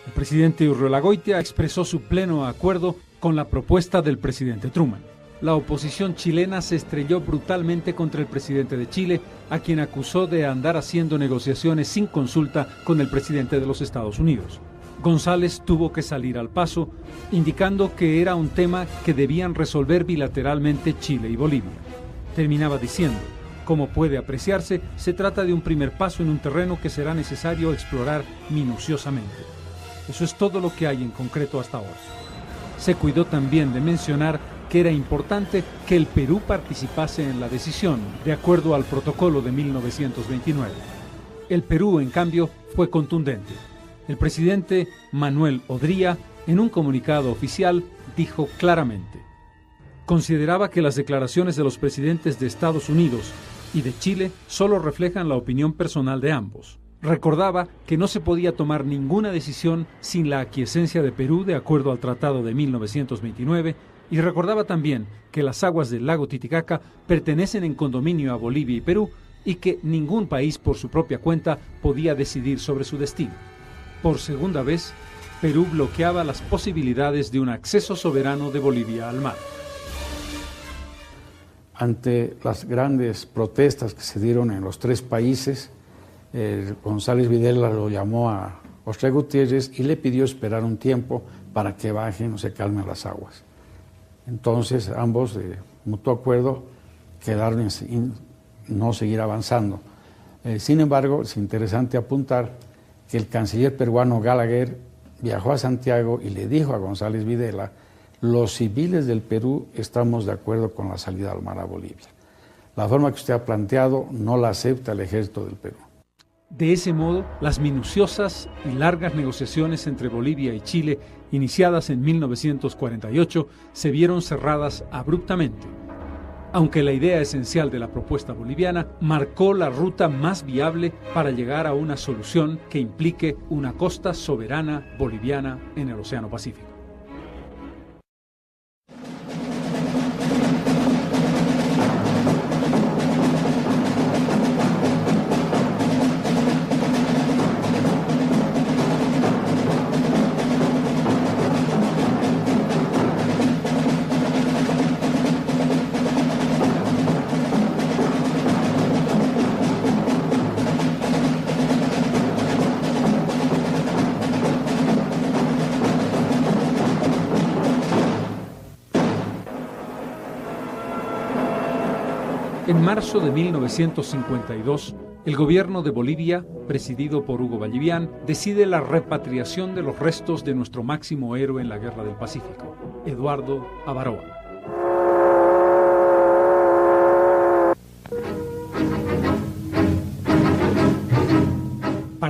El presidente Urriola expresó su pleno acuerdo con la propuesta del presidente Truman. La oposición chilena se estrelló brutalmente contra el presidente de Chile, a quien acusó de andar haciendo negociaciones sin consulta con el presidente de los Estados Unidos. González tuvo que salir al paso, indicando que era un tema que debían resolver bilateralmente Chile y Bolivia. Terminaba diciendo: como puede apreciarse, se trata de un primer paso en un terreno que será necesario explorar minuciosamente. Eso es todo lo que hay en concreto hasta ahora. Se cuidó también de mencionar que era importante que el Perú participase en la decisión, de acuerdo al protocolo de 1929. El Perú, en cambio, fue contundente. El presidente Manuel Odría, en un comunicado oficial, dijo claramente: consideraba que las declaraciones de los presidentes de Estados Unidos y de Chile solo reflejan la opinión personal de ambos. Recordaba que no se podía tomar ninguna decisión sin la aquiescencia de Perú de acuerdo al Tratado de 1929, y recordaba también que las aguas del lago Titicaca pertenecen en condominio a Bolivia y Perú y que ningún país por su propia cuenta podía decidir sobre su destino. Por segunda vez, Perú bloqueaba las posibilidades de un acceso soberano de Bolivia al mar. Ante las grandes protestas que se dieron en los tres países, González Videla lo llamó a José Gutiérrez y le pidió esperar un tiempo para que bajen o se calmen las aguas. Entonces ambos, de mutuo acuerdo, quedaron en no seguir avanzando. Sin embargo, es interesante apuntar que el canciller peruano Gallagher viajó a Santiago y le dijo a González Videla: los civiles del Perú estamos de acuerdo con la salida al mar a Bolivia. La forma que usted ha planteado no la acepta el ejército del Perú. De ese modo, las minuciosas y largas negociaciones entre Bolivia y Chile, iniciadas en 1948, se vieron cerradas abruptamente. Aunque la idea esencial de la propuesta boliviana marcó la ruta más viable para llegar a una solución que implique una costa soberana boliviana en el Océano Pacífico. En marzo de 1952, el gobierno de Bolivia, presidido por Hugo Vallivian, decide la repatriación de los restos de nuestro máximo héroe en la Guerra del Pacífico, Eduardo Avaroa.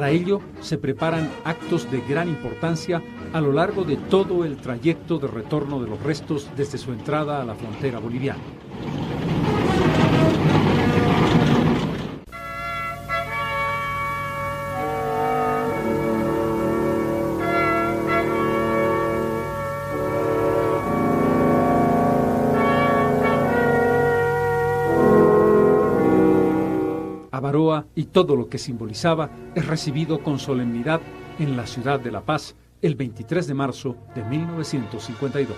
Para ello, se preparan actos de gran importancia a lo largo de todo el trayecto de retorno de los restos desde su entrada a la frontera boliviana. Abaroa y todo lo que simbolizaba es recibido con solemnidad en la ciudad de La Paz el 23 de marzo de 1952.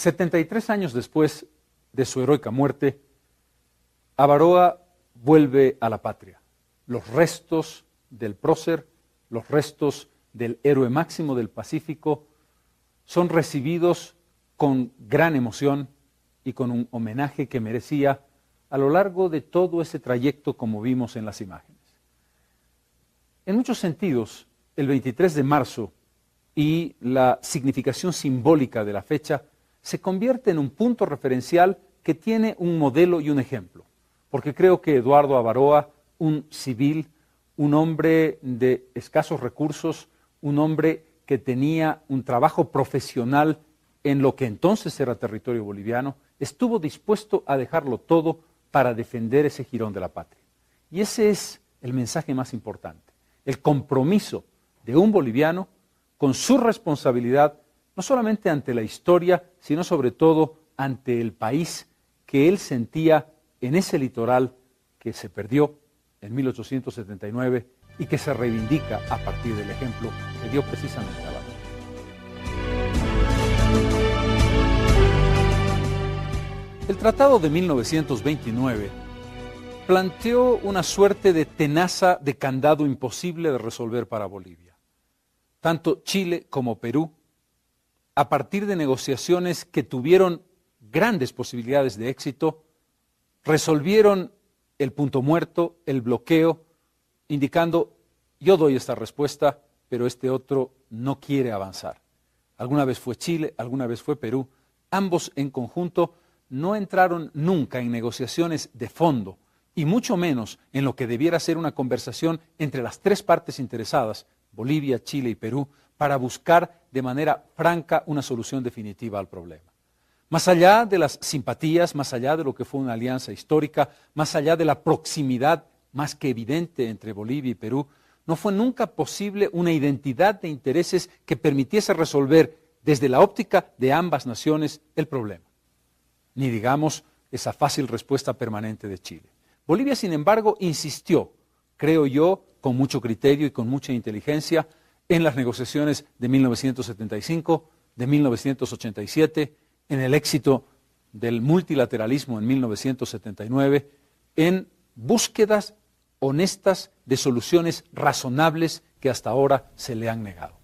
...73 años después de su heroica muerte, Abaroa vuelve a la patria. Los restos del prócer, los restos del héroe máximo del Pacífico, son recibidos con gran emoción y con un homenaje que merecía a lo largo de todo ese trayecto, como vimos en las imágenes. En muchos sentidos, el 23 de marzo y la significación simbólica de la fecha se convierte en un punto referencial que tiene un modelo y un ejemplo, porque creo que Eduardo Abaroa, un civil, un hombre de escasos recursos, un hombre que tenía un trabajo profesional en lo que entonces era territorio boliviano, estuvo dispuesto a dejarlo todo para defender ese jirón de la patria. Y ese es el mensaje más importante, el compromiso de un boliviano con su responsabilidad, no solamente ante la historia, sino sobre todo ante el país que él sentía en ese litoral que se perdió en 1879 y que se reivindica a partir del ejemplo que dio precisamente Abaroa. El Tratado de 1929 planteó una suerte de tenaza de candado imposible de resolver para Bolivia. Tanto Chile como Perú, a partir de negociaciones que tuvieron grandes posibilidades de éxito, resolvieron el punto muerto, el bloqueo, indicando, yo doy esta respuesta, pero este otro no quiere avanzar. Alguna vez fue Chile, alguna vez fue Perú, ambos en conjunto no entraron nunca en negociaciones de fondo, y mucho menos en lo que debiera ser una conversación entre las tres partes interesadas, Bolivia, Chile y Perú, para buscar de manera franca una solución definitiva al problema. Más allá de las simpatías, más allá de lo que fue una alianza histórica, más allá de la proximidad más que evidente entre Bolivia y Perú, no fue nunca posible una identidad de intereses que permitiese resolver desde la óptica de ambas naciones el problema. Ni digamos esa fácil respuesta permanente de Chile. Bolivia, sin embargo, insistió, creo yo, con mucho criterio y con mucha inteligencia, en las negociaciones de 1975, de 1987, en el éxito del multilateralismo en 1979, en búsquedas honestas de soluciones razonables que hasta ahora se le han negado.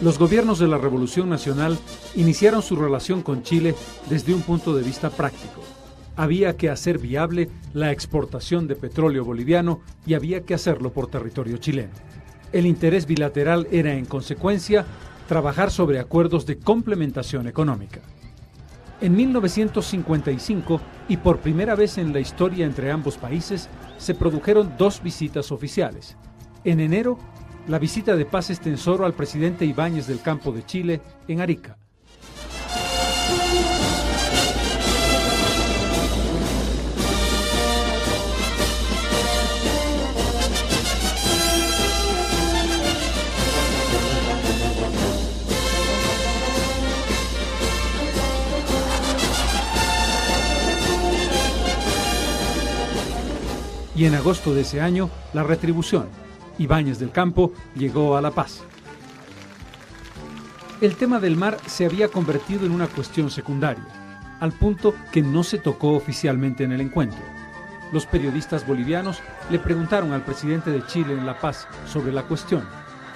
Los gobiernos de la Revolución Nacional iniciaron su relación con Chile desde un punto de vista práctico. Había que hacer viable la exportación de petróleo boliviano y había que hacerlo por territorio chileno. El interés bilateral era, en consecuencia, trabajar sobre acuerdos de complementación económica. En 1955, y por primera vez en la historia entre ambos países, se produjeron 2 visitas oficiales. En enero, la visita de Paz Estenssoro al presidente Ibáñez del Campo de Chile en Arica. Y en agosto de ese año, la retribución. Ibáñez del Campo llegó a La Paz. El tema del mar se había convertido en una cuestión secundaria, al punto que no se tocó oficialmente en el encuentro. Los periodistas bolivianos le preguntaron al presidente de Chile en La Paz sobre la cuestión.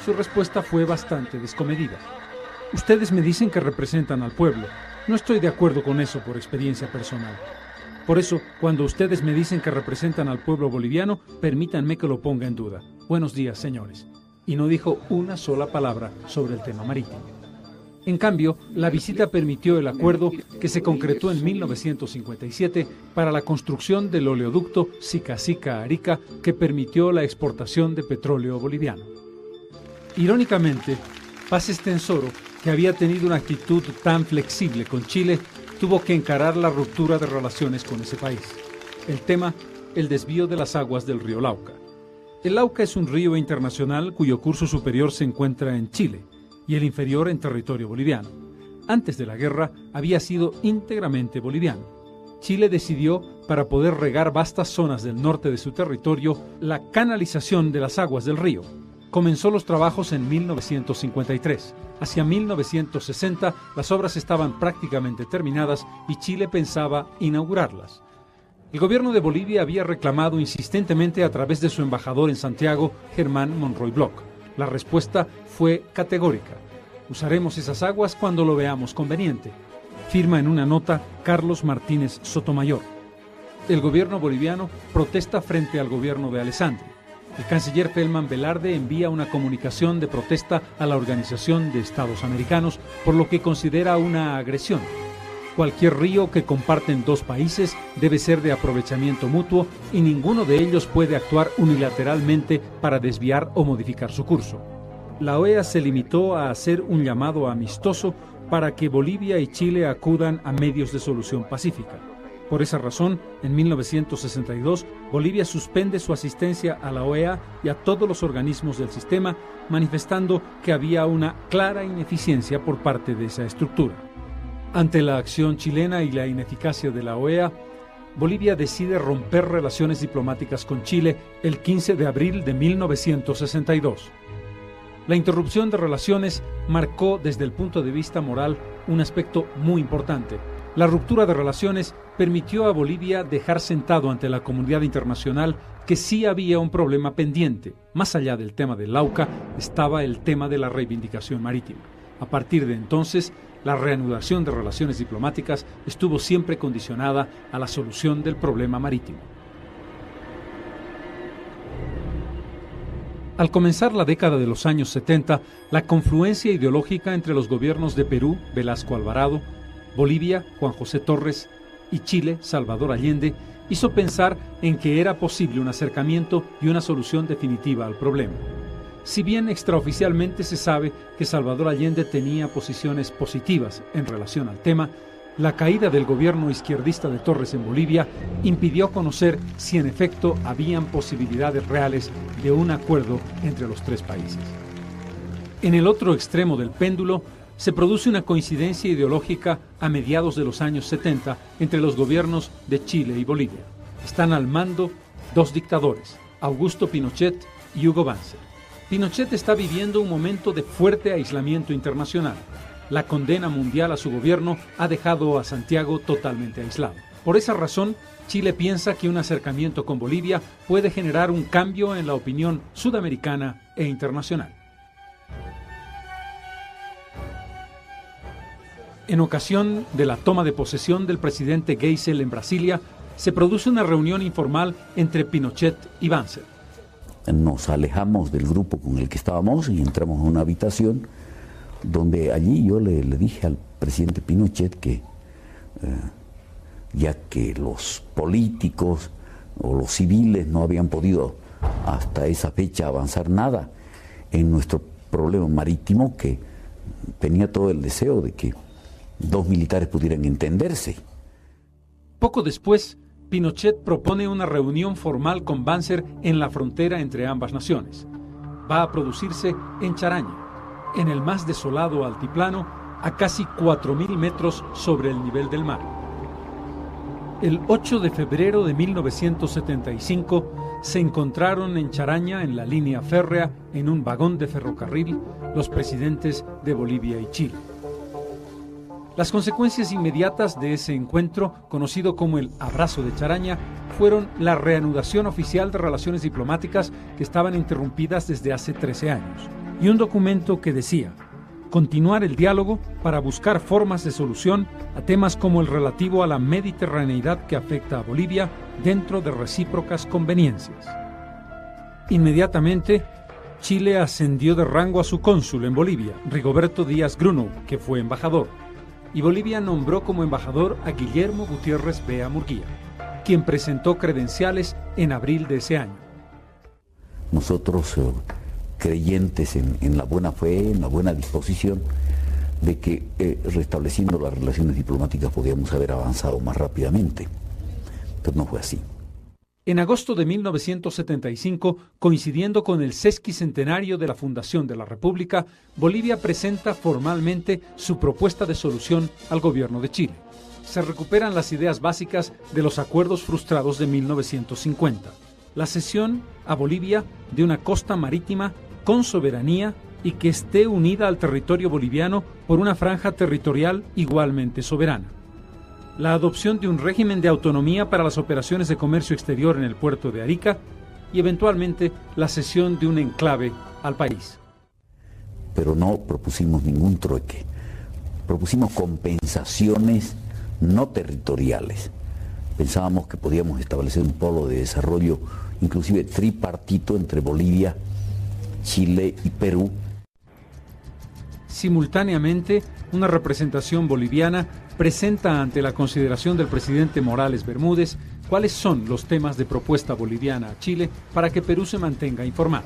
Su respuesta fue bastante descomedida. Ustedes me dicen que representan al pueblo. No estoy de acuerdo con eso por experiencia personal. Por eso, cuando ustedes me dicen que representan al pueblo boliviano, permítanme que lo ponga en duda. Buenos días, señores. Y no dijo una sola palabra sobre el tema marítimo. En cambio, la visita permitió el acuerdo que se concretó en 1957 para la construcción del oleoducto Sica-Sica-Arica, que permitió la exportación de petróleo boliviano. Irónicamente, Paz Estenssoro, que había tenido una actitud tan flexible con Chile, tuvo que encarar la ruptura de relaciones con ese país. El tema, el desvío de las aguas del río Lauca. El Lauca es un río internacional cuyo curso superior se encuentra en Chile y el inferior en territorio boliviano. Antes de la guerra había sido íntegramente boliviano. Chile decidió, para poder regar vastas zonas del norte de su territorio, la canalización de las aguas del río. Comenzó los trabajos en 1953. Hacia 1960 las obras estaban prácticamente terminadas y Chile pensaba inaugurarlas. El gobierno de Bolivia había reclamado insistentemente a través de su embajador en Santiago, Germán Monroy Bloch. La respuesta fue categórica. Usaremos esas aguas cuando lo veamos conveniente. Firma en una nota Carlos Martínez Sotomayor. El gobierno boliviano protesta frente al gobierno de Alessandri. El canciller Felman Velarde envía una comunicación de protesta a la Organización de Estados Americanos por lo que considera una agresión. Cualquier río que comparten 2 países debe ser de aprovechamiento mutuo y ninguno de ellos puede actuar unilateralmente para desviar o modificar su curso. La OEA se limitó a hacer un llamado amistoso para que Bolivia y Chile acudan a medios de solución pacífica. Por esa razón, en 1962, Bolivia suspende su asistencia a la OEA y a todos los organismos del sistema, manifestando que había una clara ineficiencia por parte de esa estructura. Ante la acción chilena y la ineficacia de la OEA, Bolivia decide romper relaciones diplomáticas con Chile el 15 de abril de 1962. La interrupción de relaciones marcó desde el punto de vista moral un aspecto muy importante. La ruptura de relaciones permitió a Bolivia dejar sentado ante la comunidad internacional que sí había un problema pendiente. Más allá del tema del Lauca, estaba el tema de la reivindicación marítima. A partir de entonces, la reanudación de relaciones diplomáticas estuvo siempre condicionada a la solución del problema marítimo. Al comenzar la década de los años 70, la confluencia ideológica entre los gobiernos de Perú, Velasco Alvarado, Bolivia, Juan José Torres, y Chile, Salvador Allende, hizo pensar en que era posible un acercamiento y una solución definitiva al problema. Si bien extraoficialmente se sabe que Salvador Allende tenía posiciones positivas en relación al tema, la caída del gobierno izquierdista de Torres en Bolivia impidió conocer si en efecto habían posibilidades reales de un acuerdo entre los 3 países. En el otro extremo del péndulo, se produce una coincidencia ideológica a mediados de los años 70 entre los gobiernos de Chile y Bolivia. Están al mando 2 dictadores, Augusto Pinochet y Hugo Banzer. Pinochet está viviendo un momento de fuerte aislamiento internacional. La condena mundial a su gobierno ha dejado a Santiago totalmente aislado. Por esa razón, Chile piensa que un acercamiento con Bolivia puede generar un cambio en la opinión sudamericana e internacional. En ocasión de la toma de posesión del presidente Geisel en Brasilia, se produce una reunión informal entre Pinochet y Banzer. Nos alejamos del grupo con el que estábamos y entramos a una habitación donde allí yo le dije al presidente Pinochet que ya que los políticos o los civiles no habían podido hasta esa fecha avanzar nada en nuestro problema marítimo, que tenía todo el deseo de que dos militares pudieran entenderse. Poco después, Pinochet propone una reunión formal con Banzer en la frontera entre ambas naciones. Va a producirse en Charaña, en el más desolado altiplano, a casi 4.000 metros sobre el nivel del mar. El 8 de febrero de 1975 se encontraron en Charaña, en la línea férrea, en un vagón de ferrocarril, los presidentes de Bolivia y Chile. Las consecuencias inmediatas de ese encuentro, conocido como el Abrazo de Charaña, fueron la reanudación oficial de relaciones diplomáticas que estaban interrumpidas desde hace 13 años, y un documento que decía: continuar el diálogo para buscar formas de solución a temas como el relativo a la mediterraneidad que afecta a Bolivia dentro de recíprocas conveniencias. Inmediatamente, Chile ascendió de rango a su cónsul en Bolivia, Rigoberto Díaz Grunov, que fue embajador, y Bolivia nombró como embajador a Guillermo Gutiérrez Bea Murguía, quien presentó credenciales en abril de ese año. Nosotros, creyentes en la buena fe, en la buena disposición de que restableciendo las relaciones diplomáticas podíamos haber avanzado más rápidamente, pero no fue así. En agosto de 1975, coincidiendo con el sesquicentenario de la fundación de la República, Bolivia presenta formalmente su propuesta de solución al gobierno de Chile. Se recuperan las ideas básicas de los acuerdos frustrados de 1950. La cesión a Bolivia de una costa marítima con soberanía y que esté unida al territorio boliviano por una franja territorial igualmente soberana. La adopción de un régimen de autonomía para las operaciones de comercio exterior en el puerto de Arica y eventualmente la cesión de un enclave al país. Pero no propusimos ningún trueque, propusimos compensaciones no territoriales. Pensábamos que podíamos establecer un polo de desarrollo inclusive tripartito entre Bolivia, Chile y Perú. Simultáneamente, una representación boliviana presenta ante la consideración del presidente Morales Bermúdez cuáles son los temas de propuesta boliviana a Chile para que Perú se mantenga informado.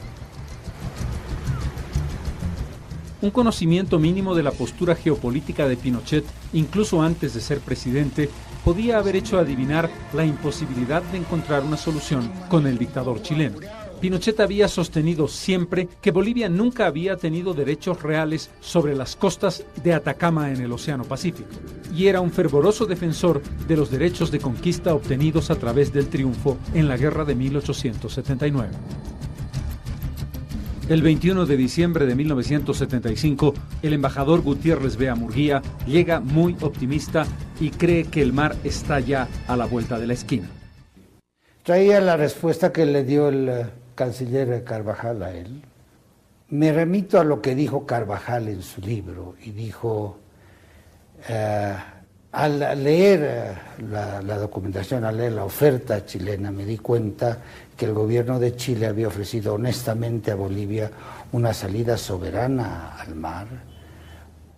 Un conocimiento mínimo de la postura geopolítica de Pinochet, incluso antes de ser presidente, podía haber hecho adivinar la imposibilidad de encontrar una solución con el dictador chileno. Pinochet había sostenido siempre que Bolivia nunca había tenido derechos reales sobre las costas de Atacama en el Océano Pacífico, y era un fervoroso defensor de los derechos de conquista obtenidos a través del triunfo en la guerra de 1879. El 21 de diciembre de 1975, el embajador Gutiérrez Bea Murguía llega muy optimista y cree que el mar está ya a la vuelta de la esquina. Traía la respuesta que le dio el canciller Carvajal a él. Me remito a lo que dijo Carvajal en su libro, y dijo, al leer la documentación, al leer la oferta chilena, me di cuenta que el gobierno de Chile había ofrecido honestamente a Bolivia una salida soberana al mar,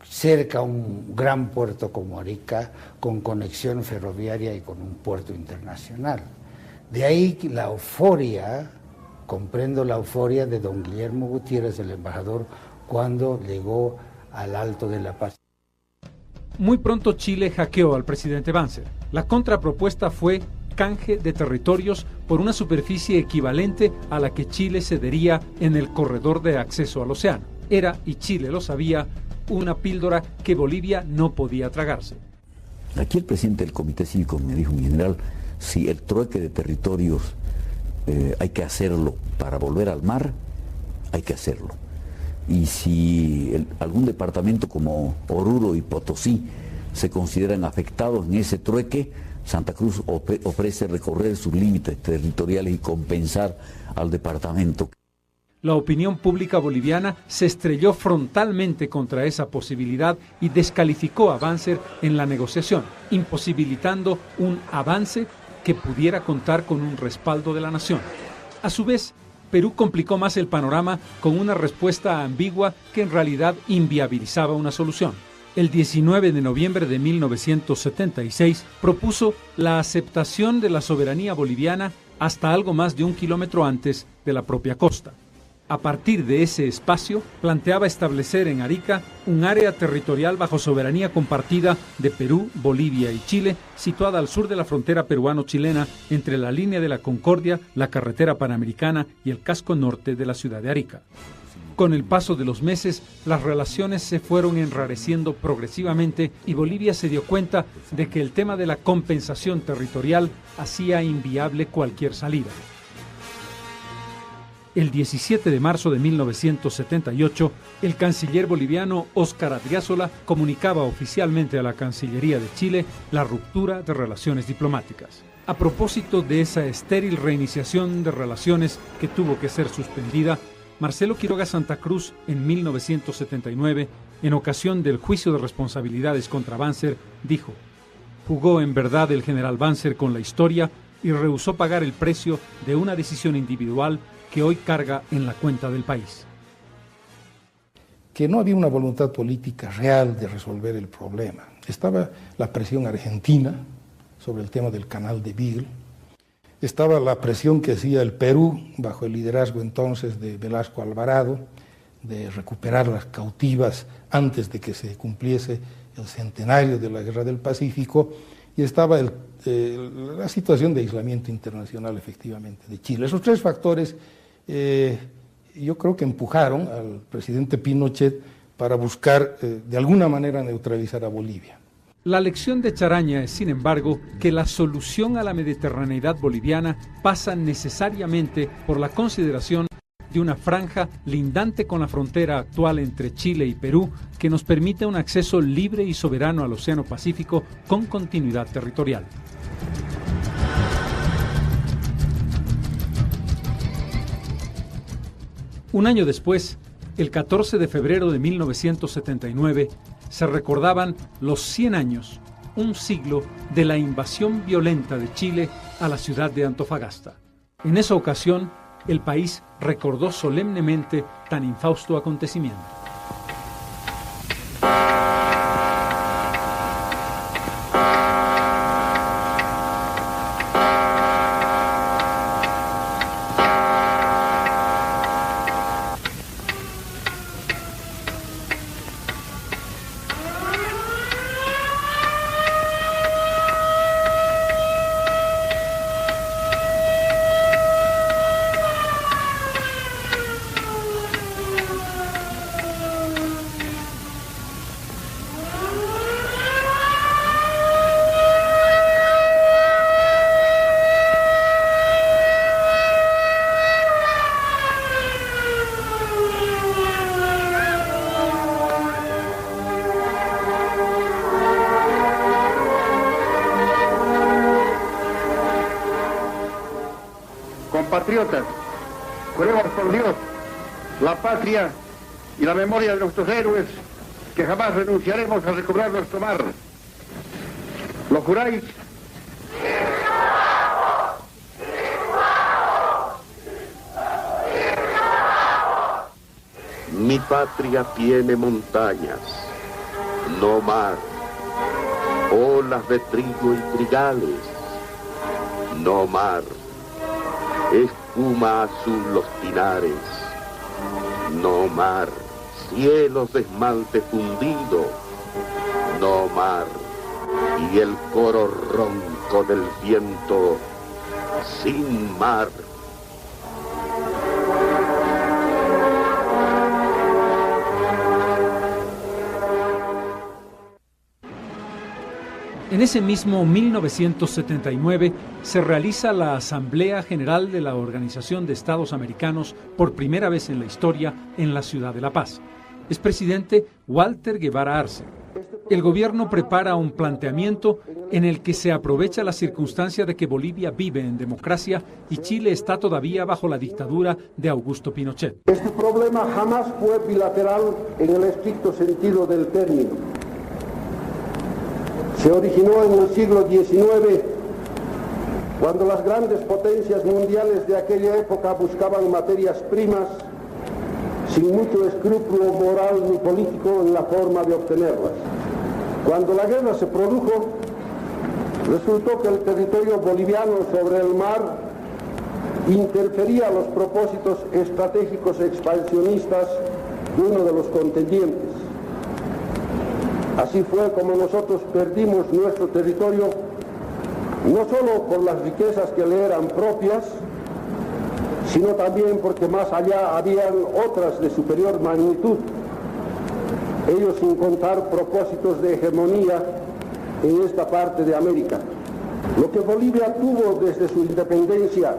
cerca a un gran puerto como Arica, con conexión ferroviaria y con un puerto internacional. De ahí la euforia, comprendo la euforia de don Guillermo Gutiérrez, el embajador, cuando llegó al Alto de la Paz. Muy pronto Chile hackeó al presidente Banzer. La contrapropuesta fue canje de territorios por una superficie equivalente a la que Chile cedería en el corredor de acceso al océano. Era, y Chile lo sabía, una píldora que Bolivia no podía tragarse. Aquí el presidente del Comité Cívico me dijo, mi general, si el trueque de territorios hay que hacerlo para volver al mar, hay que hacerlo. Y si algún departamento como Oruro y Potosí se consideran afectados en ese trueque, Santa Cruz ofrece recorrer sus límites territoriales y compensar al departamento. La opinión pública boliviana se estrelló frontalmente contra esa posibilidad y descalificó a Banzer en la negociación, imposibilitando un avance que pudiera contar con un respaldo de la nación. A su vez, Perú complicó más el panorama con una respuesta ambigua que en realidad inviabilizaba una solución. El 19 de noviembre de 1976 propuso la aceptación de la soberanía boliviana hasta algo más de 1 kilómetro antes de la propia costa. A partir de ese espacio, planteaba establecer en Arica un área territorial bajo soberanía compartida de Perú, Bolivia y Chile, situada al sur de la frontera peruano-chilena, entre la línea de la Concordia, la carretera panamericana y el casco norte de la ciudad de Arica. Con el paso de los meses, las relaciones se fueron enrareciendo progresivamente y Bolivia se dio cuenta de que el tema de la compensación territorial hacía inviable cualquier salida. El 17 de marzo de 1978, el canciller boliviano Óscar Adriázola comunicaba oficialmente a la Cancillería de Chile la ruptura de relaciones diplomáticas. A propósito de esa estéril reiniciación de relaciones que tuvo que ser suspendida, Marcelo Quiroga Santa Cruz, en 1979, en ocasión del juicio de responsabilidades contra Banzer, dijo: «Jugó en verdad el general Banzer con la historia y rehusó pagar el precio de una decisión individual que hoy carga en la cuenta del país». Que no había una voluntad política real de resolver el problema. Estaba la presión argentina sobre el tema del canal de Beagle, estaba la presión que hacía el Perú, bajo el liderazgo entonces de Velasco Alvarado, de recuperar las cautivas antes de que se cumpliese el centenario de la Guerra del Pacífico, y estaba la situación de aislamiento internacional efectivamente de Chile. Esos tres factores yo creo que empujaron al presidente Pinochet para buscar de alguna manera neutralizar a Bolivia. La lección de Charaña es, sin embargo, que la solución a la mediterraneidad boliviana pasa necesariamente por la consideración de una franja lindante con la frontera actual entre Chile y Perú que nos permite un acceso libre y soberano al Océano Pacífico con continuidad territorial. Un año después, el 14 de febrero de 1979, se recordaban los 100 años, un siglo, de la invasión violenta de Chile a la ciudad de Antofagasta. En esa ocasión, el país recordó solemnemente tan infausto acontecimiento. Compatriotas, juremos por Dios, la patria y la memoria de nuestros héroes, que jamás renunciaremos a recobrar nuestro mar. ¿Lo juráis? Mi patria tiene montañas, no mar, olas de trigo y trigales, no mar, espuma azul los pinares, no mar, cielos de esmalte fundido, no mar, y el coro ronco del viento, sin mar. En ese mismo 1979 se realiza la Asamblea General de la Organización de Estados Americanos por primera vez en la historia en la ciudad de La Paz. Es presidente Walter Guevara Arce. El gobierno prepara un planteamiento en el que se aprovecha la circunstancia de que Bolivia vive en democracia y Chile está todavía bajo la dictadura de Augusto Pinochet. Este problema jamás fue bilateral en el estricto sentido del término. Se originó en el siglo XIX, cuando las grandes potencias mundiales de aquella época buscaban materias primas sin mucho escrúpulo moral ni político en la forma de obtenerlas. Cuando la guerra se produjo, resultó que el territorio boliviano sobre el mar interfería a los propósitos estratégicos expansionistas de uno de los contendientes. Así fue como nosotros perdimos nuestro territorio, no solo por las riquezas que le eran propias, sino también porque más allá habían otras de superior magnitud, ellos sin contar propósitos de hegemonía en esta parte de América. Lo que Bolivia tuvo desde su independencia,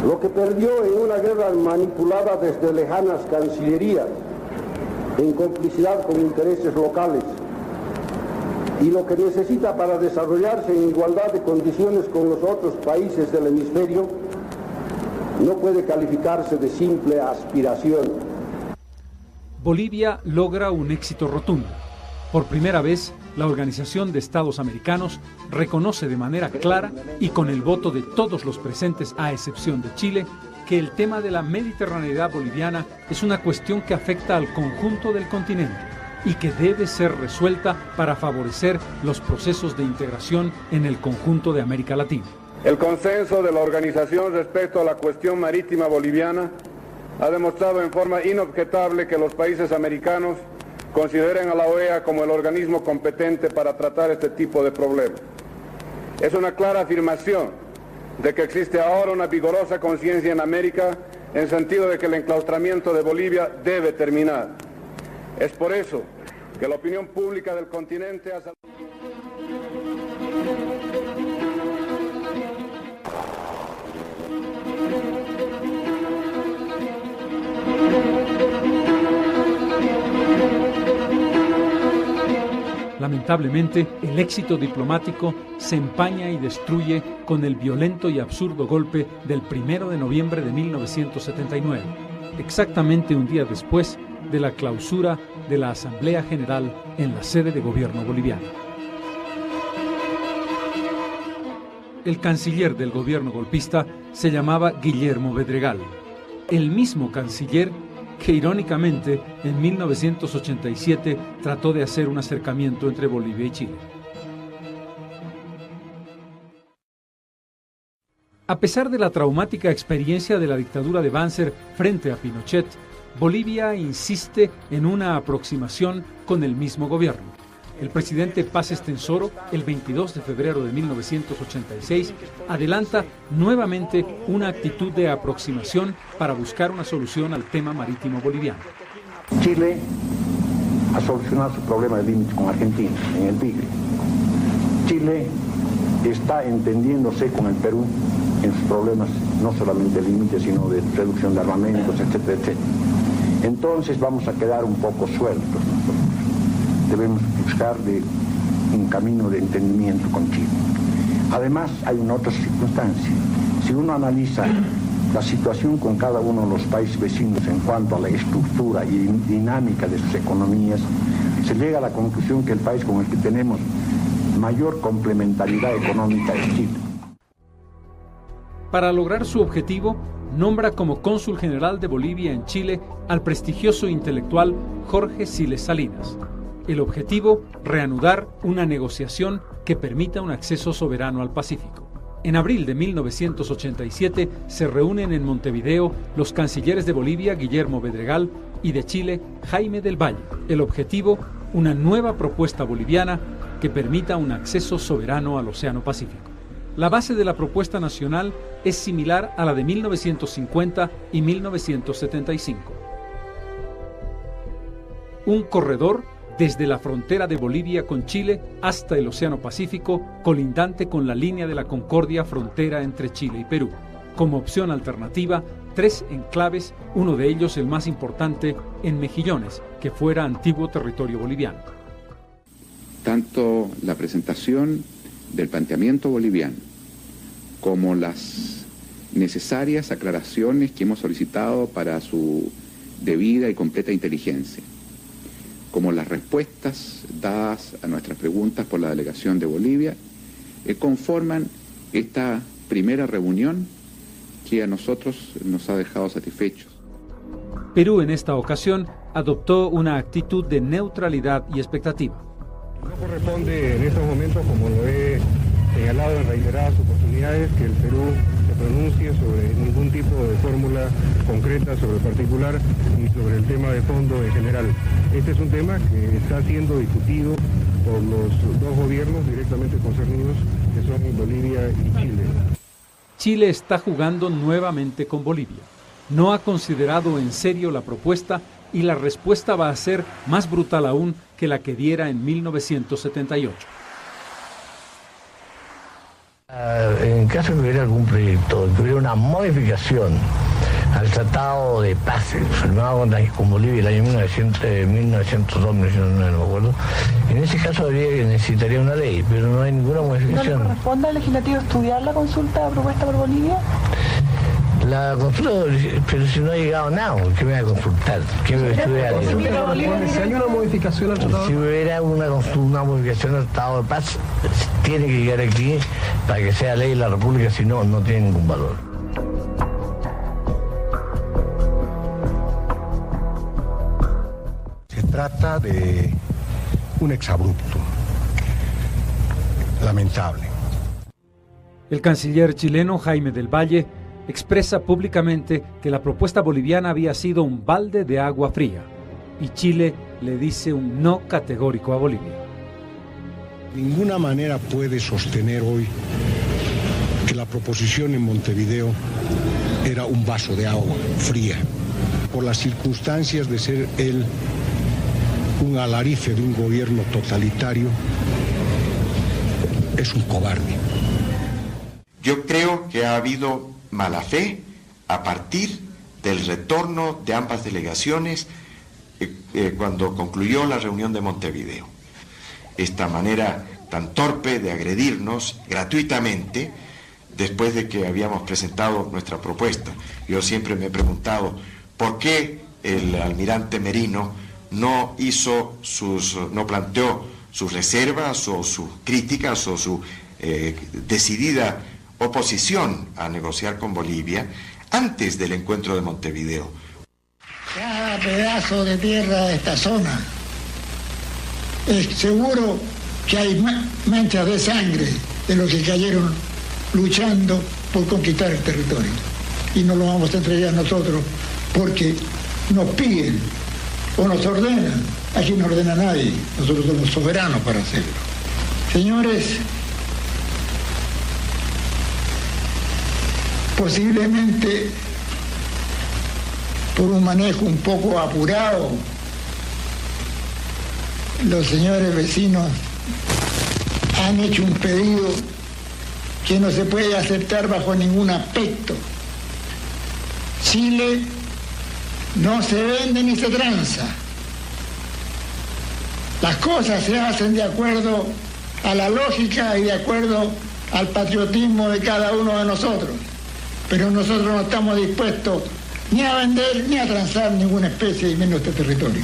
lo que perdió en una guerra manipulada desde lejanas cancillerías, en complicidad con intereses locales, y lo que necesita para desarrollarse en igualdad de condiciones con los otros países del hemisferio, no puede calificarse de simple aspiración. Bolivia logra un éxito rotundo. Por primera vez, la Organización de Estados Americanos reconoce de manera clara y con el voto de todos los presentes, a excepción de Chile, que el tema de la mediterraneidad boliviana es una cuestión que afecta al conjunto del continente y que debe ser resuelta para favorecer los procesos de integración en el conjunto de América Latina. El consenso de la organización respecto a la cuestión marítima boliviana ha demostrado en forma inobjetable que los países americanos consideren a la OEA como el organismo competente para tratar este tipo de problemas. Es una clara afirmación de que existe ahora una vigorosa conciencia en América en sentido de que el enclaustramiento de Bolivia debe terminar. Es por eso que la opinión pública del continente ha... Lamentablemente, el éxito diplomático se empaña y destruye con el violento y absurdo golpe del 1 de noviembre de 1979, exactamente un día después de la clausura de la Asamblea General en la sede de gobierno boliviano. El canciller del gobierno golpista se llamaba Guillermo Bedregal, el mismo canciller que irónicamente en 1987 trató de hacer un acercamiento entre Bolivia y Chile. A pesar de la traumática experiencia de la dictadura de Banzer frente a Pinochet, Bolivia insiste en una aproximación con el mismo gobierno. El presidente Paz Estenssoro, el 22 de febrero de 1986, adelanta nuevamente una actitud de aproximación para buscar una solución al tema marítimo boliviano. Chile ha solucionado su problema de límite con Argentina, en el Tigre. Chile está entendiéndose con el Perú en sus problemas, no solamente de límite, sino de reducción de armamentos, etcétera, etcétera. Entonces vamos a quedar un poco sueltos nosotros. Debemos buscar un camino de entendimiento con Chile. Además, hay una otra circunstancia. Si uno analiza la situación con cada uno de los países vecinos en cuanto a la estructura y dinámica de sus economías, se llega a la conclusión que el país con el que tenemos mayor complementariedad económica es Chile. Para lograr su objetivo, nombra como cónsul general de Bolivia en Chile al prestigioso intelectual Jorge Siles Salinas. El objetivo, reanudar una negociación que permita un acceso soberano al Pacífico. En abril de 1987 se reúnen en Montevideo los cancilleres de Bolivia, Guillermo Bedregal, y de Chile, Jaime del Valle. El objetivo, una nueva propuesta boliviana que permita un acceso soberano al Océano Pacífico. La base de la propuesta nacional es similar a la de 1950 y 1975. Un corredor desde la frontera de Bolivia con Chile hasta el Océano Pacífico, colindante con la línea de la Concordia frontera entre Chile y Perú. Como opción alternativa, 3 enclaves, uno de ellos el más importante en Mejillones, que fuera antiguo territorio boliviano. tanto la presentación del planteamiento boliviano como las necesarias aclaraciones que hemos solicitado para su debida y completa inteligencia, como las respuestas dadas a nuestras preguntas por la delegación de Bolivia, conforman esta primera reunión que a nosotros nos ha dejado satisfechos. Perú en esta ocasión adoptó una actitud de neutralidad y expectativa. No corresponde en estos momentos, como lo he señalado en reiteradas oportunidades, que el Perú se pronuncie sobre ningún tipo de fórmula concreta sobre el particular ni sobre el tema de fondo en general. Este es un tema que está siendo discutido por los dos gobiernos directamente concernidos, que son Bolivia y Chile. Chile está jugando nuevamente con Bolivia. No ha considerado en serio la propuesta y la respuesta va a ser más brutal aún que la que diera en 1978. En caso de que hubiera algún proyecto, que hubiera una modificación al Tratado de Paz firmado con Bolivia el año 1902, 1909, no me acuerdo, en ese caso necesitaría una ley, pero no hay ninguna modificación. ¿No le corresponde al legislativo estudiar la consulta propuesta por Bolivia? La consulta, pero si no ha llegado nada, ¿qué me va a consultar? ¿Qué me va a estudiar? Si hay una modificación al tratado. Si hubiera una modificación al Tratado de Paz, tiene que llegar aquí para que sea ley de la República, si no, no tiene ningún valor. Se trata de un exabrupto, lamentable. El canciller chileno Jaime del Valle expresa públicamente que la propuesta boliviana había sido un balde de agua fría y Chile le dice un no categórico a Bolivia. De ninguna manera puede sostener hoy que la proposición en Montevideo era un vaso de agua fría, por las circunstancias de ser él un alarife de un gobierno totalitario. Es un cobarde. Yo creo que ha habido mala fe a partir del retorno de ambas delegaciones cuando concluyó la reunión de Montevideo. Esta manera tan torpe de agredirnos gratuitamente después de que habíamos presentado nuestra propuesta. Yo siempre me he preguntado por qué el almirante Merino no planteó sus reservas o sus críticas o su decidida oposición a negociar con Bolivia antes del encuentro de Montevideo. Cada pedazo de tierra de esta zona, es seguro que hay manchas de sangre de los que cayeron luchando por conquistar el territorio. Y no lo vamos a entregar nosotros porque nos piden o nos ordenan. Aquí no ordena nadie, nosotros somos soberanos para hacerlo. Señores, posiblemente por un manejo un poco apurado, los señores vecinos han hecho un pedido que no se puede aceptar bajo ningún aspecto. Chile no se vende ni se tranza. Las cosas se hacen de acuerdo a la lógica y de acuerdo al patriotismo de cada uno de nosotros. Pero nosotros no estamos dispuestos ni a vender ni a transar ninguna especie, y menos este territorio.